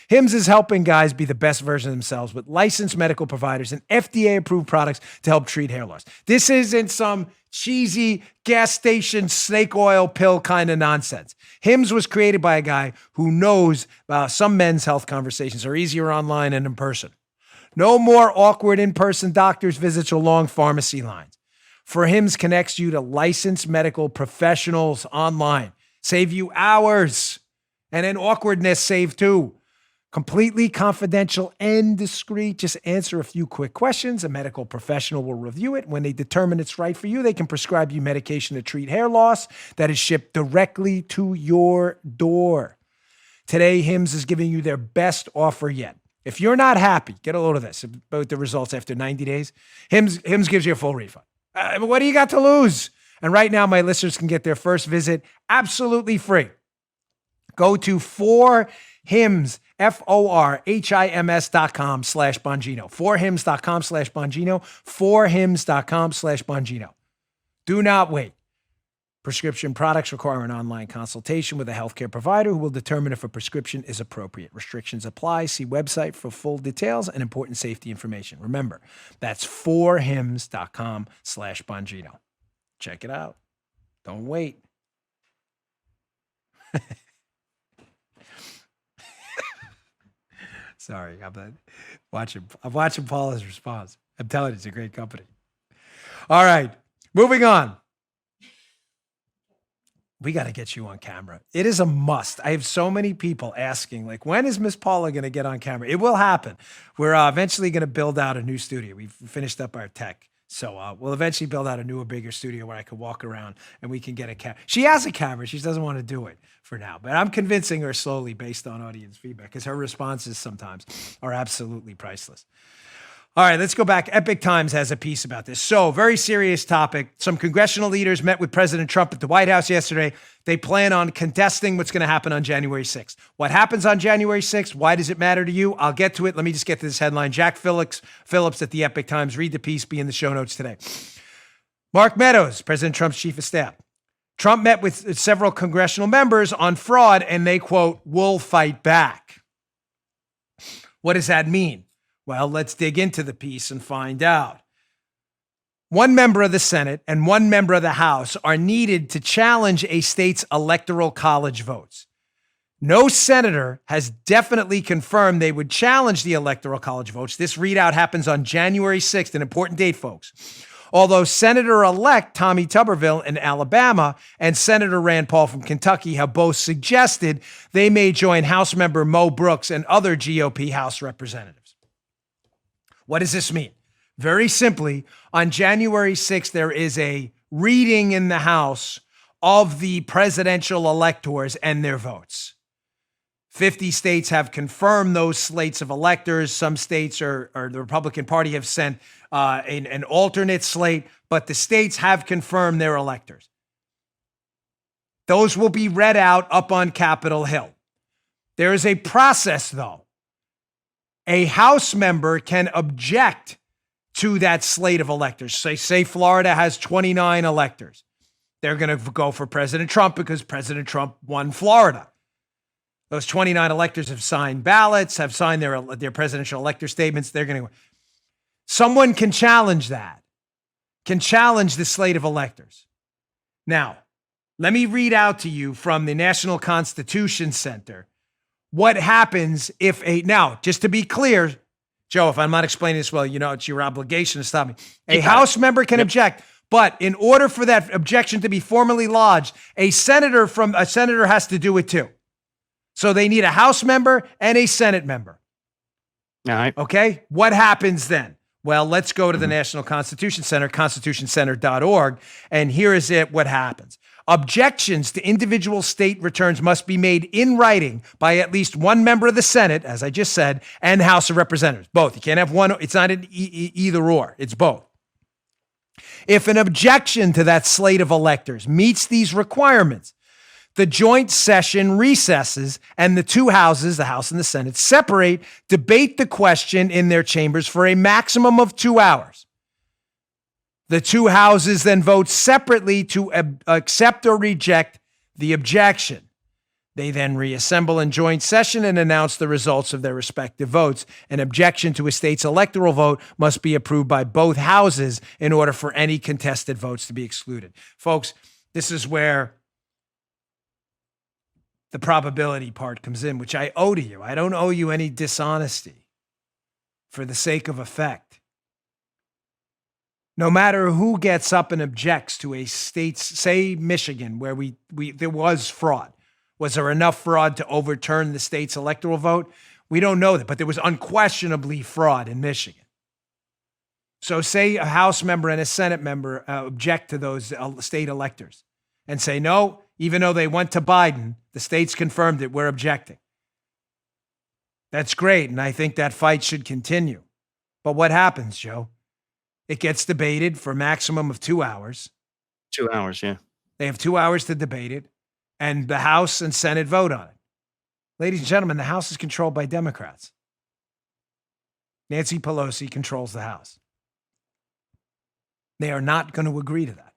Hims is helping guys be the best version of themselves with licensed medical providers and FDA-approved products to help treat hair loss. This isn't some cheesy gas station snake oil pill kind of nonsense. Hims was created by a guy who knows some men's health conversations are easier online and in person. No more awkward in-person doctor's visits or long pharmacy lines. For Hims connects you to licensed medical professionals online. Save you hours. And then awkwardness saved too. Completely confidential and discreet. Just answer a few quick questions. A medical professional will review it. When they determine it's right for you, they can prescribe you medication to treat hair loss that is shipped directly to your door. Today, Hims is giving you their best offer yet. If you're not happy, get a load of this about the results after 90 days. Hims gives you a full refund. What do you got to lose? And right now, my listeners can get their first visit absolutely free. Go to 4hims, FORHIMS.com/Bongino. 4hims.com/Bongino. 4hims.com/Bongino. Do not wait. Prescription products require an online consultation with a healthcare provider who will determine if a prescription is appropriate. Restrictions apply. See website for full details and important safety information. Remember, that's 4hims.com/Bongino. Check it out. Don't wait. Sorry, I'm watching Paula's response. I'm telling you, it's a great company. All right, moving on. We got to get you on camera. It is a must. I have so many people asking, like, when is Miss Paula going to get on camera? It will happen. We're eventually going to build out a new studio. We've finished up our tech. So we'll eventually build out a newer, bigger studio where I could walk around and we can get a camera. She has a camera. She doesn't want to do it for now. But I'm convincing her slowly based on audience feedback because her responses sometimes are absolutely priceless. All right, let's go back. Epic Times has a piece about this. So, very serious topic. Some congressional leaders met with President Trump at the White House yesterday. They plan on contesting what's going to happen on January 6th. What happens on January 6th? Why does it matter to you? I'll get to it. Let me just get to this headline. Jack Phillips at the Epic Times. Read the piece. Be in the show notes today. Mark Meadows, President Trump's chief of staff. Trump met with several congressional members on fraud, and they, quote, will fight back. What does that mean? Well, let's dig into the piece and find out. One member of the Senate and one member of the House are needed to challenge a state's electoral college votes. No senator has definitely confirmed they would challenge the electoral college votes. This readout happens on January 6th, an important date, folks. Although Senator-elect Tommy Tuberville in Alabama and Senator Rand Paul from Kentucky have both suggested they may join House member Mo Brooks and other GOP House representatives. What does this mean? Very simply, on January 6th, there is a reading in the House of the presidential electors and their votes. 50 states have confirmed those slates of electors. Some states or the Republican Party have sent an alternate slate, but the states have confirmed their electors. Those will be read out up on Capitol Hill. There is a process, though. A House member can object to that slate of electors. Say Florida has 29 electors. They're going to go for President Trump because President Trump won Florida. Those 29 electors have signed ballots, have signed their presidential elector statements. They're going to. Someone can challenge that, can challenge the slate of electors. Now, let me read out to you from the National Constitution Center what happens if now, just to be clear, Joe, if I'm not explaining this well, it's your obligation to stop me. A House member can object, but in order for that objection to be formally lodged, a senator has to do it too. So they need a House member and a Senate member. All right. Okay. What happens then? Well, let's go to the National Constitution Center, constitutioncenter.org. And here is what happens. Objections to individual state returns must be made in writing by at least one member of the Senate, as I just said, and House of Representatives. Both. You can't have one. It's not an either or. It's both. If an objection to that slate of electors meets these requirements, the joint session recesses and the two houses, the House and the Senate, separate, debate the question in their chambers for a maximum of 2 hours. The two houses then vote separately to accept or reject the objection. They then reassemble in joint session and announce the results of their respective votes. An objection to a state's electoral vote must be approved by both houses in order for any contested votes to be excluded. Folks, this is where the probability part comes in, which I owe to you. I don't owe you any dishonesty for the sake of effect. No matter who gets up and objects to a state's, say Michigan, where there was fraud. Was there enough fraud to overturn the state's electoral vote? We don't know that, but there was unquestionably fraud in Michigan. So say a House member and a Senate member object to those state electors and say, no, even though they went to Biden, the states confirmed it, we're objecting. That's great, and I think that fight should continue. But what happens, Joe? It gets debated for a maximum of 2 hours. 2 hours, yeah. They have 2 hours to debate it, and the House and Senate vote on it. Ladies and gentlemen, the House is controlled by Democrats. Nancy Pelosi controls the House. They are not going to agree to that.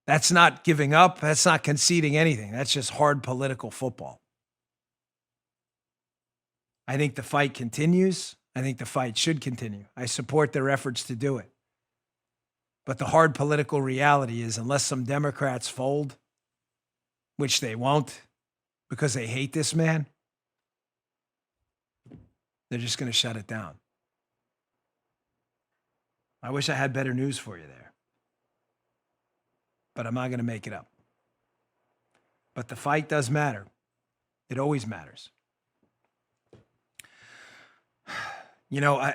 That's not giving up. That's not conceding anything. That's just hard political football. I think the fight continues. I think the fight should continue. I support their efforts to do it. But the hard political reality is unless some Democrats fold, which they won't because they hate this man, they're just going to shut it down. I wish I had better news for you there. But I'm not going to make it up. But the fight does matter. It always matters. You know,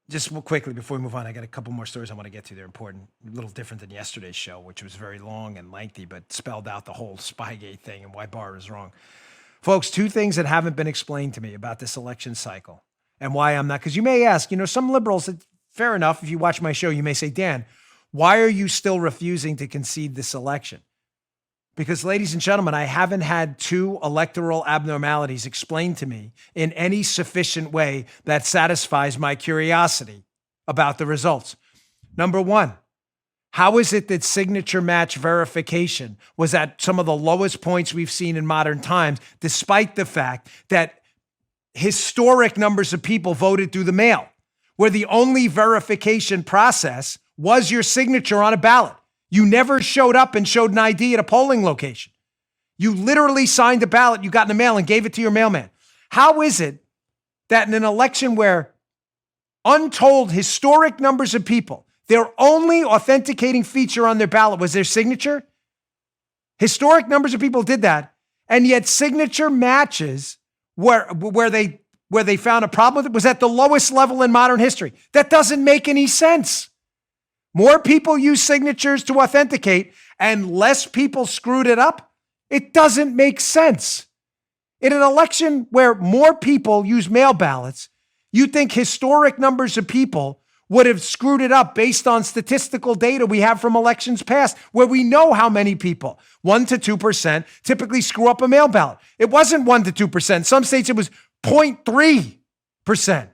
just quickly before we move on, I got a couple more stories I want to get to. They're important. A little different than yesterday's show, which was very long and lengthy, but spelled out the whole Spygate thing and why Barr is wrong. Folks, two things that haven't been explained to me about this election cycle and why I'm not, because you may ask, some liberals, fair enough, if you watch my show, you may say, Dan, why are you still refusing to concede this election? Because, ladies and gentlemen, I haven't had two electoral abnormalities explained to me in any sufficient way that satisfies my curiosity about the results. Number one, how is it that signature match verification was at some of the lowest points we've seen in modern times, despite the fact that historic numbers of people voted through the mail, where the only verification process was your signature on a ballot? You never showed up and showed an ID at a polling location. You literally signed a ballot you got in the mail and gave it to your mailman. How is it that in an election where untold historic numbers of people, their only authenticating feature on their ballot was their signature? Historic numbers of people did that, and yet signature matches where they found a problem with it was at the lowest level in modern history. That doesn't make any sense. More people use signatures to authenticate and less people screwed it up. It doesn't make sense. In an election where more people use mail ballots, you think historic numbers of people would have screwed it up based on statistical data we have from elections past, where we know how many people, 1% to 2%, typically screw up a mail ballot. It wasn't 1% to 2%. Some states it was 0.3%.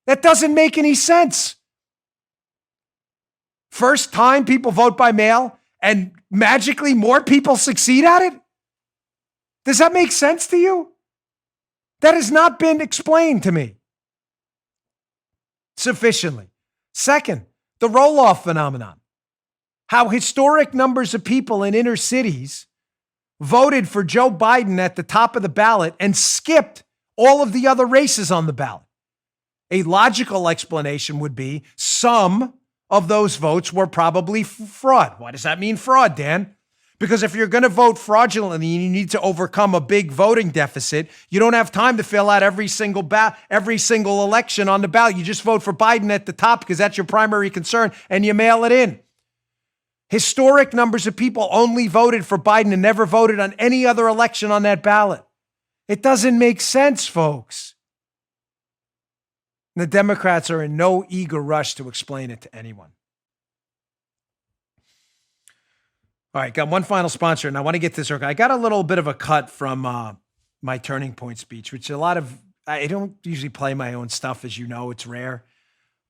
That doesn't make any sense. First time people vote by mail and magically more people succeed at it? Does that make sense to you? That has not been explained to me sufficiently. Second, the roll-off phenomenon. How historic numbers of people in inner cities voted for Joe Biden at the top of the ballot and skipped all of the other races on the ballot. A logical explanation would be some of those votes were probably fraud. Why does that mean fraud, Dan? Because if you're going to vote fraudulently and you need to overcome a big voting deficit, you don't have time to fill out every single election on the ballot. You just vote for Biden at the top because that's your primary concern and you mail it in. Historic numbers of people only voted for Biden and never voted on any other election on that ballot. It doesn't make sense, folks. The Democrats are in no eager rush to explain it to anyone. All right, got one final sponsor, and I want to get this. I got a little bit of a cut from my Turning Point speech, which I don't usually play my own stuff, as you know, it's rare.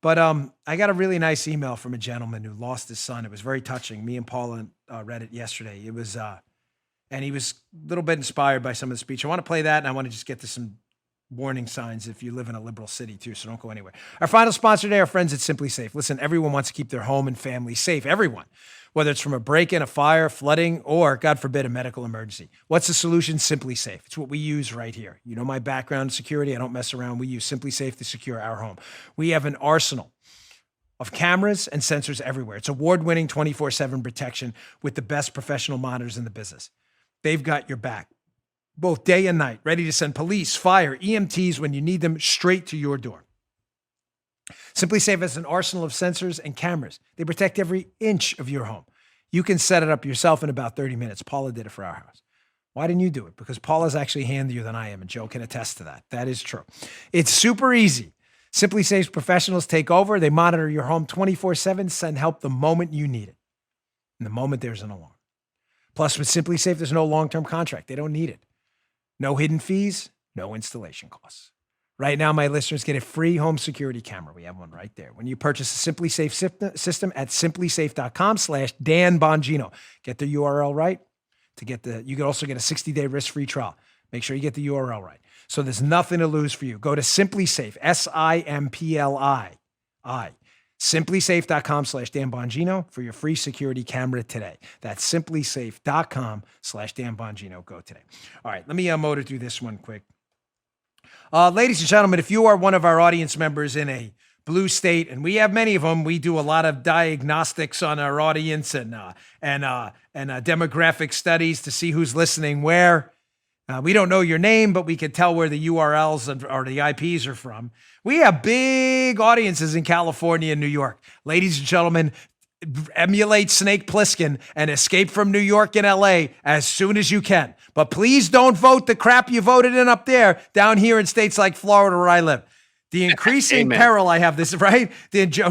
But I got a really nice email from a gentleman who lost his son. It was very touching. Me and Paula read it yesterday. It was, and he was a little bit inspired by some of the speech. I want to play that, and I want to just get to some warning signs if you live in a liberal city too, so don't go anywhere. Our final sponsor today, our friends at Simply Safe. Listen, everyone wants to keep their home and family safe. Everyone. Whether it's from a break-in, a fire, flooding, or, God forbid, a medical emergency. What's the solution? Simply Safe. It's what we use right here. You know my background in security. I don't mess around. We use Simply Safe to secure our home. We have an arsenal of cameras and sensors everywhere. It's award-winning 24/7 protection with the best professional monitors in the business. They've got your back, both day and night, ready to send police, fire, EMTs when you need them straight to your door. Simply Safe has an arsenal of sensors and cameras. They protect every inch of your home. You can set it up yourself in about 30 minutes. Paula did it for our house. Why didn't you do it? Because Paula's actually handier than I am, and Joe can attest to that. That is true. It's super easy. Simply Safe's professionals take over. They monitor your home 24/7, send help the moment you need it, and the moment there's an alarm. Plus, with Simply Safe, there's no long-term contract. They don't need it. No hidden fees, no installation costs. Right now, my listeners get a free home security camera. We have one right there. When you purchase a Simply Safe system at simplysafe.com/Dan Bongino. Get the URL right. You can also get a 60-day risk-free trial. Make sure you get the URL right. So there's nothing to lose for you. Go to Simply Safe, SIMPLI, simplysafe.com/Dan Bongino for your free security camera today. That's simplysafe.com/Dan Bongino. Go today. All right, let me motor through this one quick. Ladies and gentlemen, if you are one of our audience members in a blue state, and we have many of them, we do a lot of diagnostics on our audience and demographic studies to see who's listening where. We don't know your name, but we can tell where the URLs or the IPs are from. We have big audiences in California and New York. Ladies and gentlemen, emulate Snake Plissken and escape from New York and LA as soon as you can. But please don't vote the crap you voted in up there down here in states like Florida where I live. The increasing peril, I have this, right?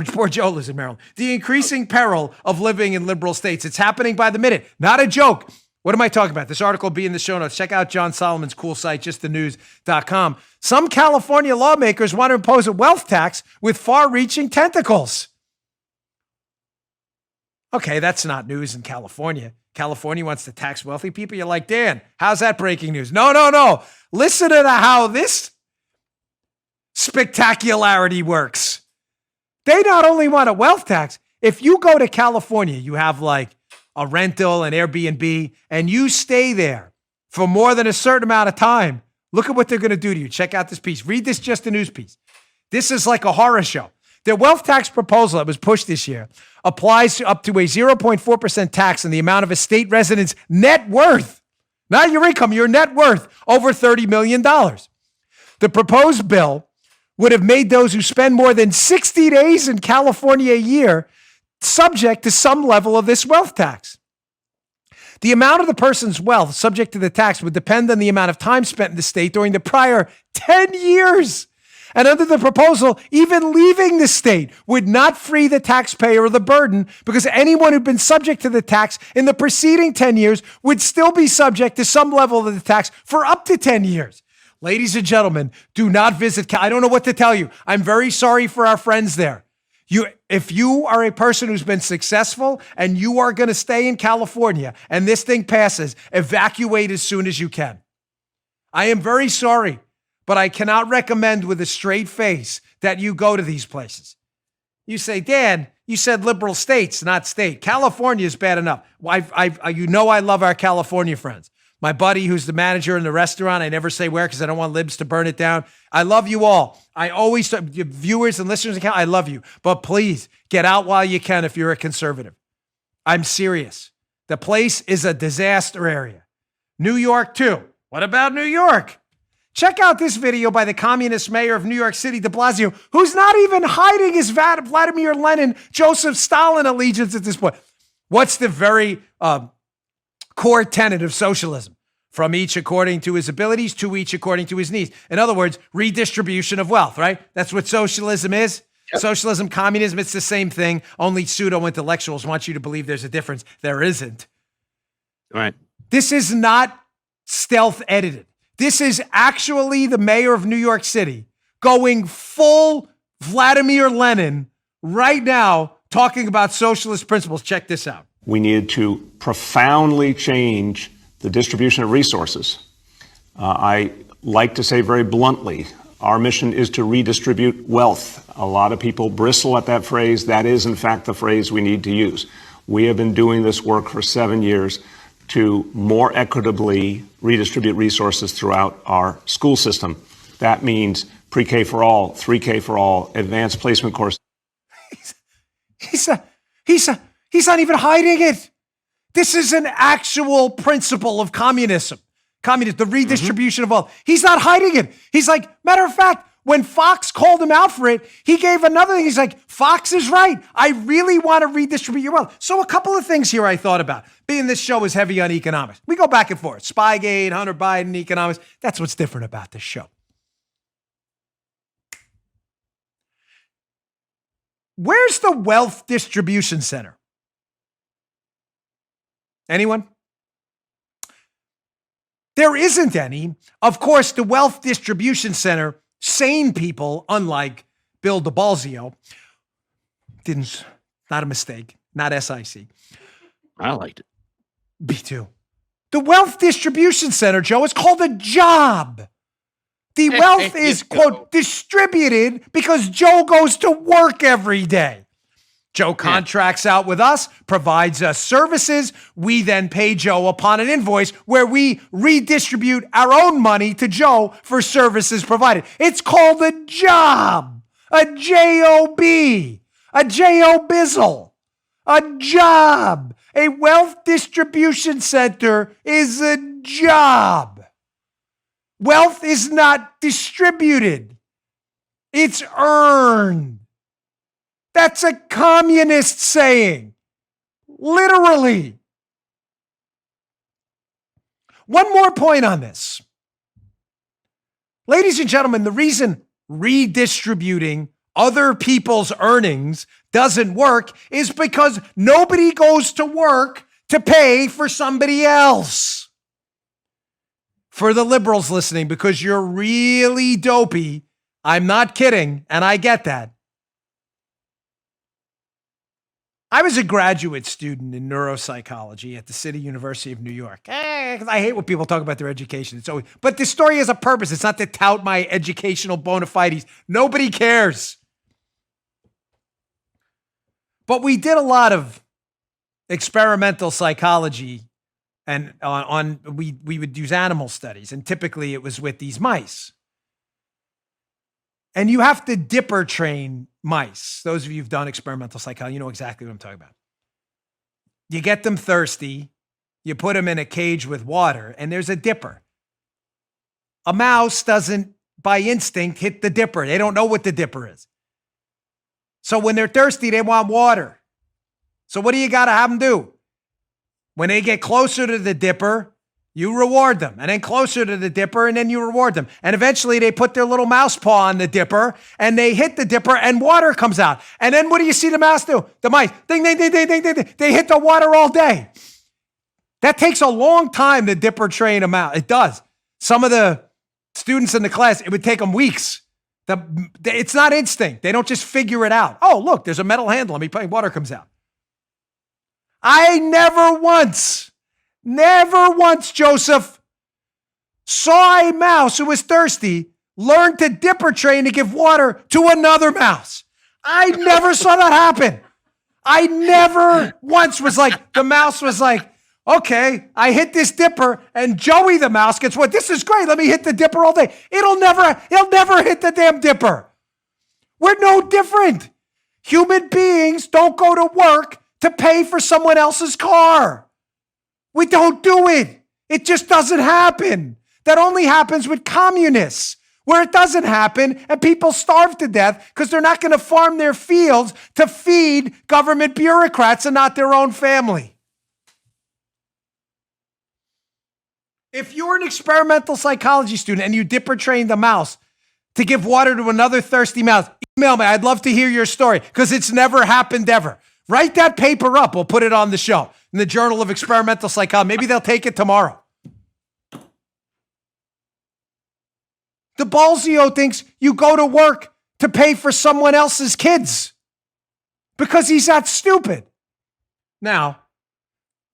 Poor Joe lives in Maryland. The increasing peril of living in liberal states. It's happening by the minute. Not a joke. What am I talking about? This article will be in the show notes. Check out John Solomon's cool site, justthenews.com. Some California lawmakers want to impose a wealth tax with far-reaching tentacles. Okay, that's not news in California. California wants to tax wealthy people. You're like, Dan, how's that breaking news? No. Listen to how this spectacularity works. They not only want a wealth tax. If you go to California, you have like a rental, an Airbnb, and you stay there for more than a certain amount of time, look at what they're going to do to you. Check out this piece. Read this Just the News piece. This is like a horror show. Their wealth tax proposal that was pushed this year applies up to a 0.4% tax on the amount of a state resident's net worth, not your income, your net worth, over $30 million. The proposed bill would have made those who spend more than 60 days in California a year subject to some level of this wealth tax. The amount of the person's wealth subject to the tax would depend on the amount of time spent in the state during the prior 10 years. And under the proposal, even leaving the state would not free the taxpayer of the burden because anyone who'd been subject to the tax in the preceding 10 years would still be subject to some level of the tax for up to 10 years. Ladies and gentlemen, do not visit. I don't know what to tell you. I'm very sorry for our friends there. If you are a person who's been successful and you are going to stay in California and this thing passes, evacuate as soon as you can. I am very sorry, but I cannot recommend with a straight face that you go to these places. You say, Dan, you said liberal states, not state. California is bad enough. I love our California friends. My buddy who's the manager in the restaurant, I never say where because I don't want libs to burn it down. I love you all. I always, viewers and listeners, I love you. But please, get out while you can if you're a conservative. I'm serious. The place is a disaster area. New York, too. What about New York? Check out this video by the communist mayor of New York City, de Blasio, who's not even hiding his Vladimir Lenin, Joseph Stalin allegiance at this point. What's the very core tenet of socialism? From each according to his abilities, to each according to his needs. In other words, redistribution of wealth, right? That's what socialism is. Yep. Socialism, communism, it's the same thing. Only pseudo-intellectuals want you to believe there's a difference. There isn't. All right. This is not stealth edited. This is actually the mayor of New York City going full Vladimir Lenin right now talking about socialist principles. Check this out. We needed to profoundly change the distribution of resources. I like to say very bluntly, our mission is to redistribute wealth. A lot of people bristle at that phrase. That is, in fact, the phrase we need to use. We have been doing this work for 7 years to more equitably redistribute resources throughout our school system. That means pre-K for all, 3K for all, advanced placement courses. He's not even hiding it. This is an actual principle of communism. The redistribution of wealth. He's not hiding it. He's like, matter of fact, When Fox called him out for it, he gave another thing. He's like, Fox is right. I really want to redistribute your wealth. So a couple of things here I thought about. Being this show is heavy on economics. We go back and forth. Spygate, Hunter Biden, economics. That's what's different about this show. Where's the wealth distribution center? Anyone? There isn't any. Of course, the wealth distribution center, sane people, unlike Bill de Blasio, not a mistake, not SIC. I liked it. Me too. The wealth distribution center, Joe, is called a job. The wealth is, quote, distributed because Joe goes to work every day. Joe contracts out with us, provides us services. We then pay Joe upon an invoice where we redistribute our own money to Joe for services provided. It's called a job, a J-O-B, a J-O-Bizzle, a job. A wealth distribution center is a job. Wealth is not distributed. It's earned. That's a communist saying. Literally. One more point on this. Ladies and gentlemen, the reason redistributing other people's earnings doesn't work is because nobody goes to work to pay for somebody else. For the liberals listening, because you're really dopey, I'm not kidding, and I get that. I was a graduate student in neuropsychology at the City University of New York. 'Cause I hate when people talk about their education. But this story has a purpose. It's not to tout my educational bona fides. Nobody cares. But we did a lot of experimental psychology, and we would use animal studies, and typically it was with these mice. And you have to dipper train mice. Those of you who've done experimental psychology, you know exactly what I'm talking about. You get them thirsty, you put them in a cage with water, and there's a dipper. A mouse doesn't, by instinct, hit the dipper. They don't know what the dipper is. So when they're thirsty, they want water. So what do you got to have them do? When they get closer to the dipper, you reward them, and then closer to the dipper, and then you reward them. And eventually they put their little mouse paw on the dipper, and they hit the dipper, and water comes out. And then what do you see the mouse do? The mice, ding, ding, ding, ding, ding, ding, ding. They hit the water all day. That takes a long time to dipper train a mouse. It does. Some of the students in the class, it would take them weeks. It's not instinct. They don't just figure it out. Oh, look, there's a metal handle. Let me play. Water comes out. I never once, Joseph, saw a mouse who was thirsty learn to dipper train to give water to another mouse. I never saw that happen. I never once was like, the mouse was like, okay, I hit this dipper, and Joey the mouse gets what? This is great. Let me hit the dipper all day. He'll never hit the damn dipper. We're no different. Human beings don't go to work to pay for someone else's car. We don't do it. It just doesn't happen. That only happens with communists, where it doesn't happen and people starve to death because they're not going to farm their fields to feed government bureaucrats and not their own family. If you're an experimental psychology student and you dipper trained a mouse to give water to another thirsty mouse, email me. I'd love to hear your story because it's never happened ever. Write that paper up. We'll put it on the show in the Journal of Experimental Psychology. Maybe they'll take it tomorrow. De Blasio thinks you go to work to pay for someone else's kids because he's that stupid. Now,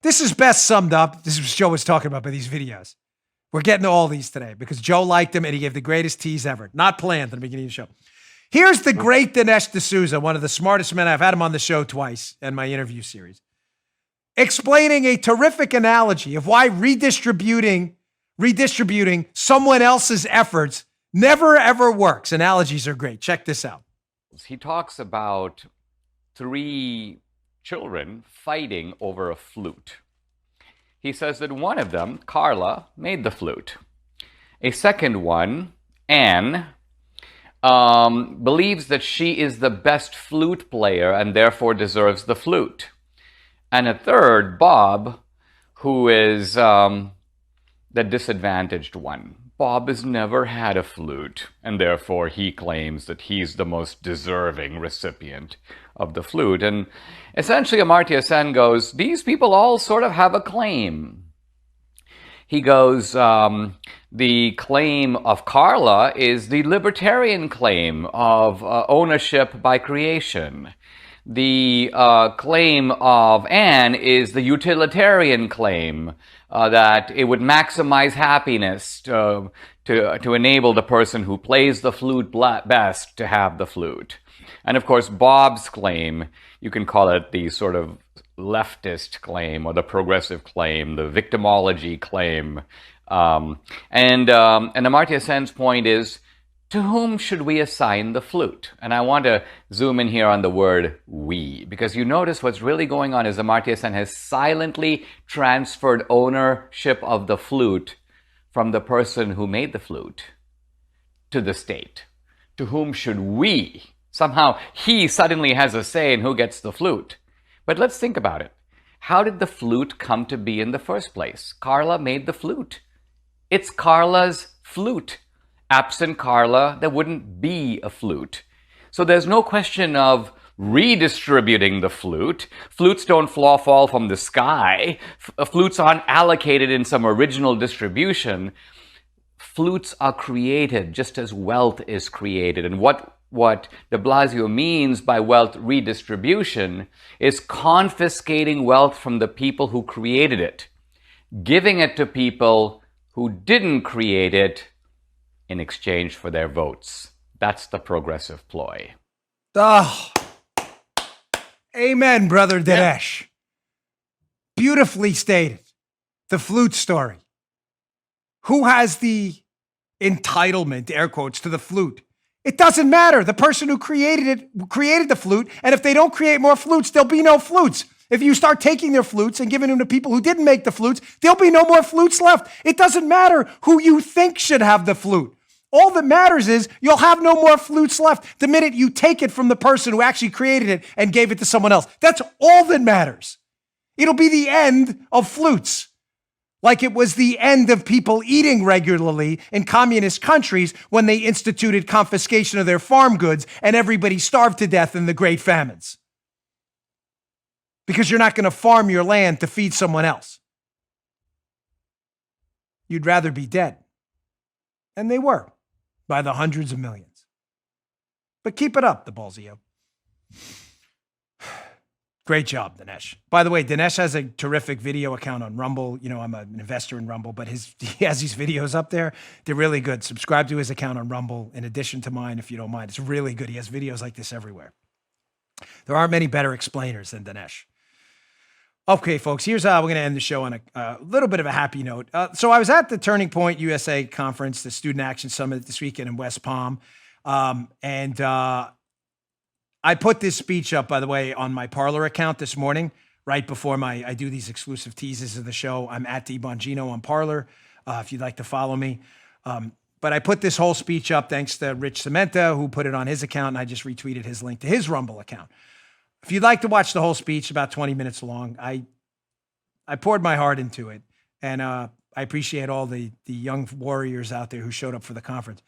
this is best summed up. This is what Joe was talking about by these videos. We're getting to all these today because Joe liked them and he gave the greatest tease ever. Not planned at the beginning of the show. Here's the great Dinesh D'souza, one of the smartest men. I've had him on the show twice in my interview series, explaining a terrific analogy of why redistributing someone else's efforts never, ever works. Analogies are great. Check this out. He talks about 3 children fighting over a flute. He says that one of them, Carla, made the flute. A second one, Anne, believes that she is the best flute player and therefore deserves the flute. And a third, Bob, who is the disadvantaged one. Bob has never had a flute, and therefore he claims that he's the most deserving recipient of the flute. And essentially Amartya Sen goes, these people all sort of have a claim. He goes, the claim of Carla is the libertarian claim of ownership by creation. The claim of Anne is the utilitarian claim that it would maximize happiness to enable the person who plays the flute best to have the flute. And of course, Bob's claim, you can call it the sort of leftist claim or the progressive claim, the victimology claim. And Amartya Sen's point is, to whom should we assign the flute? And I want to zoom in here on the word we, because you notice what's really going on is Amartya Sen has silently transferred ownership of the flute from the person who made the flute to the state. To whom should we? Somehow he suddenly has a say in who gets the flute. But let's think about it. How did the flute come to be in the first place? Carla made the flute. It's Carla's flute. Absent Carla, there wouldn't be a flute. So there's no question of redistributing the flute. Flutes don't fall from the sky. Flutes aren't allocated in some original distribution. Flutes are created just as wealth is created. And what de Blasio means by wealth redistribution is confiscating wealth from the people who created it, giving it to people who didn't create it in exchange for their votes. That's the progressive ploy. Oh, amen, Brother Dinesh. Yeah. Beautifully stated. The flute story. Who has the entitlement, air quotes, to the flute? It doesn't matter. The person who created the flute, and if they don't create more flutes, there'll be no flutes. If you start taking their flutes and giving them to people who didn't make the flutes, there'll be no more flutes left. It doesn't matter who you think should have the flute. All that matters is you'll have no more flutes left the minute you take it from the person who actually created it and gave it to someone else. That's all that matters. It'll be the end of flutes. Like it was the end of people eating regularly in communist countries when they instituted confiscation of their farm goods and everybody starved to death in the great famines. Because you're not going to farm your land to feed someone else. You'd rather be dead. And they were, by the hundreds of millions. But keep it up, the Bongino. Great job, Dinesh. By the way, Dinesh has a terrific video account on Rumble. You know, I'm an investor in Rumble, but he has these videos up there. They're really good. Subscribe to his account on Rumble in addition to mine, if you don't mind. It's really good. He has videos like this everywhere. There aren't many better explainers than Dinesh. Okay, folks, here's how we're going to end the show on a little bit of a happy note. So I was at the Turning Point USA conference, the Student Action Summit this weekend in West Palm. And I put this speech up, by the way, on my Parler account this morning, right before I do these exclusive teases of the show. I'm at Bongino on Parler, if you'd like to follow me. But I put this whole speech up thanks to Rich Cementa, who put it on his account, and I just retweeted his link to his Rumble account. If you'd like to watch the whole speech, about 20 minutes long, I poured my heart into it. And I appreciate all the young warriors out there who showed up for the conference.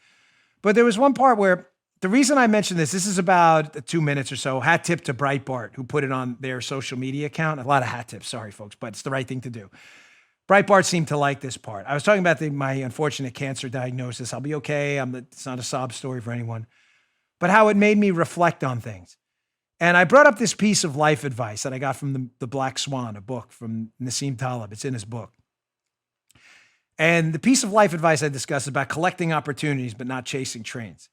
But there was one part where the reason I mentioned this is about 2 minutes or so, hat tip to Breitbart, who put it on their social media account. A lot of hat tips, sorry, folks, but it's the right thing to do. Breitbart seemed to like this part. I was talking about my unfortunate cancer diagnosis. I'll be okay. It's not a sob story for anyone. But how it made me reflect on things. And I brought up this piece of life advice that I got from the Black Swan, a book from Nassim Taleb. It's in his book. And the piece of life advice I discussed is about collecting opportunities, but not chasing trains.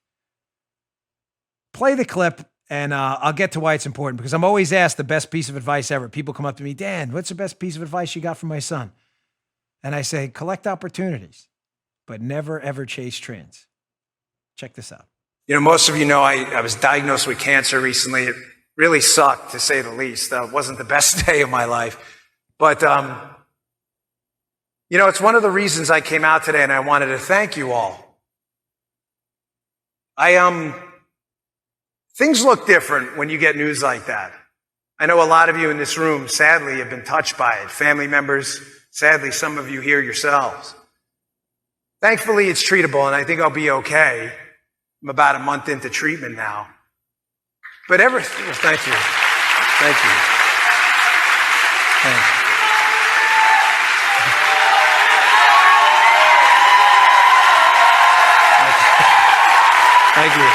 Play the clip, and I'll get to why it's important, because I'm always asked the best piece of advice ever. People come up to me, Dan, what's the best piece of advice you got from my son? And I say, collect opportunities, but never, ever chase trains. Check this out. You know, most of you know I was diagnosed with cancer recently. It really sucked, to say the least. It wasn't the best day of my life. But, you know, it's one of the reasons I came out today, and I wanted to thank you all. Things look different when you get news like that. I know a lot of you in this room, sadly, have been touched by it. Family members, sadly, some of you here yourselves. Thankfully, it's treatable, and I think I'll be okay. I'm about a month into treatment now. But thank you. Thank you. Thanks. Thank you.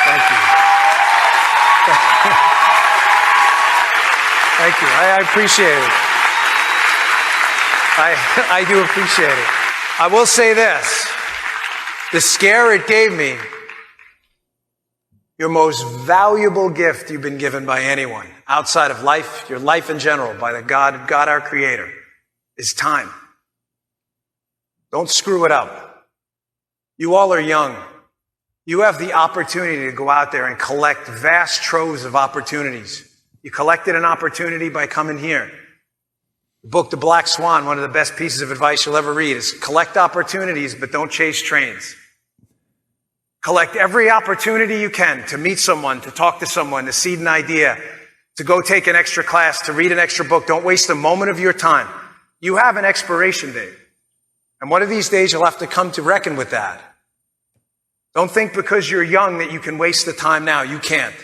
Thank you. Thank you. I appreciate it. I do appreciate it. I will say this. The scare it gave me, your most valuable gift you've been given by anyone, outside of life, your life in general, by the God our Creator, is time. Don't screw it up. You all are young. You have the opportunity to go out there and collect vast troves of opportunities. You collected an opportunity by coming here. The book, The Black Swan, one of the best pieces of advice you'll ever read is collect opportunities, but don't chase trains. Collect every opportunity you can to meet someone, to talk to someone, to seed an idea, to go take an extra class, to read an extra book. Don't waste a moment of your time. You have an expiration date. And one of these days you'll have to come to reckon with that. Don't think because you're young that you can waste the time now. You can't.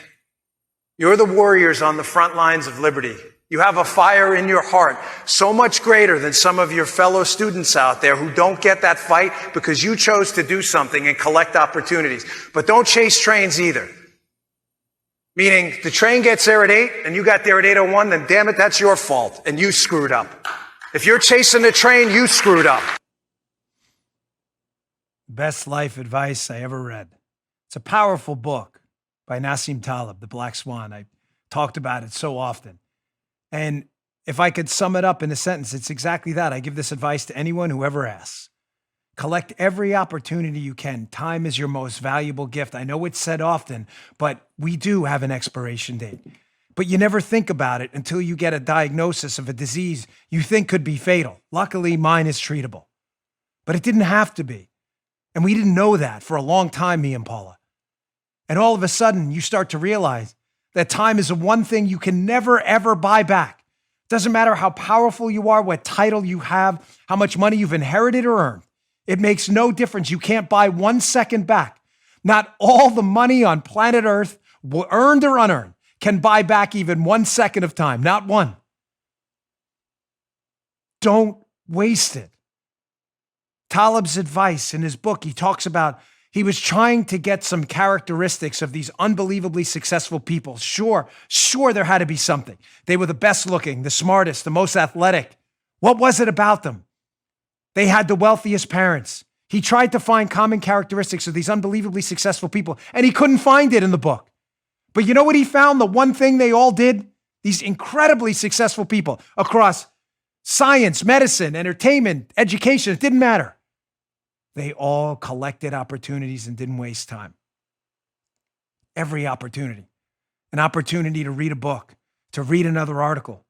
You're the warriors on the front lines of liberty. You have a fire in your heart so much greater than some of your fellow students out there who don't get that fight because you chose to do something and collect opportunities. But don't chase trains either. Meaning the train gets there at 8 and you got there at 8:01, then damn it, that's your fault and you screwed up. If you're chasing the train, you screwed up. Best life advice I ever read. It's a powerful book by Nassim Taleb, The Black Swan. I talked about it so often. And if I could sum it up in a sentence, it's exactly that. I give this advice to anyone who ever asks. Collect every opportunity you can. Time is your most valuable gift. I know it's said often, but we do have an expiration date. But you never think about it until you get a diagnosis of a disease you think could be fatal. Luckily, mine is treatable. But it didn't have to be. And we didn't know that for a long time, me and Paula. And all of a sudden, you start to realize that time is the one thing you can never, ever buy back. Doesn't matter how powerful you are, what title you have, how much money you've inherited or earned. It makes no difference. You can't buy 1 second back. Not all the money on planet Earth, earned or unearned, can buy back even 1 second of time. Not one. Don't waste it. Taleb's advice in his book, he talks about he was trying to get some characteristics of these unbelievably successful people. Sure, there had to be something. They were the best looking, the smartest, the most athletic. What was it about them? They had the wealthiest parents. He tried to find common characteristics of these unbelievably successful people, and he couldn't find it in the book. But you know what he found? The one thing they all did? These incredibly successful people across science, medicine, entertainment, education, it didn't matter. They all collected opportunities and didn't waste time. Every opportunity. An opportunity to read a book, to read another article,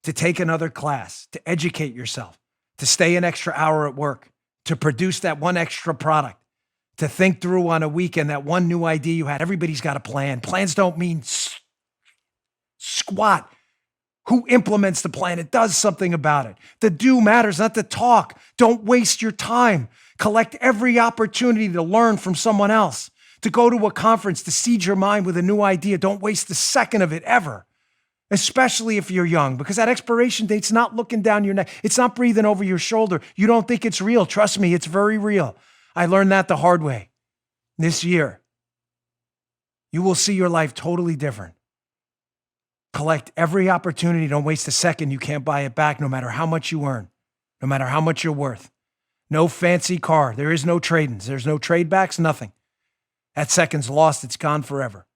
to take another class, to educate yourself, to stay an extra hour at work, to produce that one extra product, to think through on a weekend that one new idea you had. Everybody's got a plan. Plans don't mean squat. Who implements the plan? It does something about it. The do matters, not the talk. Don't waste your time. Collect every opportunity to learn from someone else, to go to a conference, to seed your mind with a new idea. Don't waste a second of it ever, especially if you're young, because that expiration date's not looking down your neck. It's not breathing over your shoulder. You don't think it's real. Trust me, it's very real. I learned that the hard way. This year, you will see your life totally different. Collect every opportunity. Don't waste a second. You can't buy it back, no matter how much you earn, no matter how much you're worth. No fancy car. There is no trade-ins. There's no trade backs, nothing. That second's lost. It's gone forever.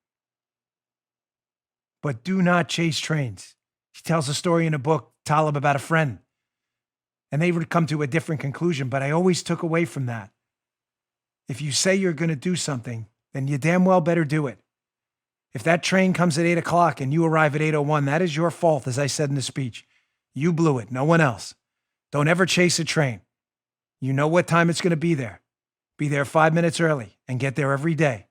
But do not chase trains. He tells a story in a book, Taleb, about a friend. And they would come to a different conclusion, but I always took away from that. If you say you're going to do something, then you damn well better do it. If that train comes at 8 o'clock and you arrive at 8:01, that is your fault, as I said in the speech. You blew it, no one else. Don't ever chase a train. You know what time it's going to be there. Be there 5 minutes early and get there every day.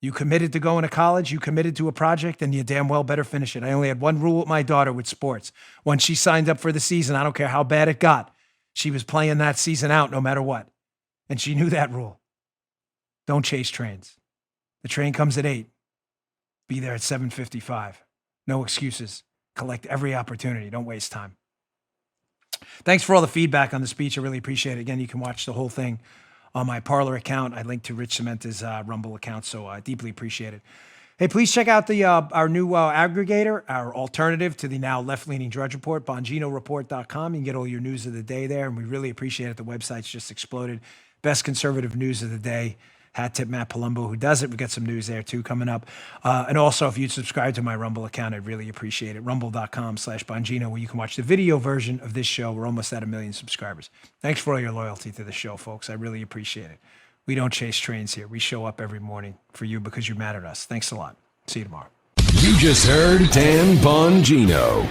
You committed to going to college, you committed to a project, and you damn well better finish it. I only had one rule with my daughter with sports. When she signed up for the season, I don't care how bad it got, she was playing that season out no matter what. And she knew that rule. Don't chase trains. The train comes at 8. Be there at 7:55. No excuses. Collect every opportunity. Don't waste time. Thanks for all the feedback on the speech. I really appreciate it. Again, you can watch the whole thing on my Parler account. I linked to Rich Cementa's Rumble account, so I deeply appreciate it. Hey, please check out the our new aggregator, our alternative to the now left-leaning Drudge Report, BonginoReport.com. You can get all your news of the day there, and we really appreciate it. The website's just exploded. Best conservative news of the day. Hat tip Matt Palumbo, who does it. We got some news there too coming up. And also, if you'd subscribe to my Rumble account, I'd really appreciate it. Rumble.com/Bongino, where you can watch the video version of this show. We're almost at 1 million subscribers. Thanks for all your loyalty to the show, folks. I really appreciate it. We don't chase trains here. We show up every morning for you because you matter to us. Thanks a lot. See you tomorrow. You just heard Dan Bongino.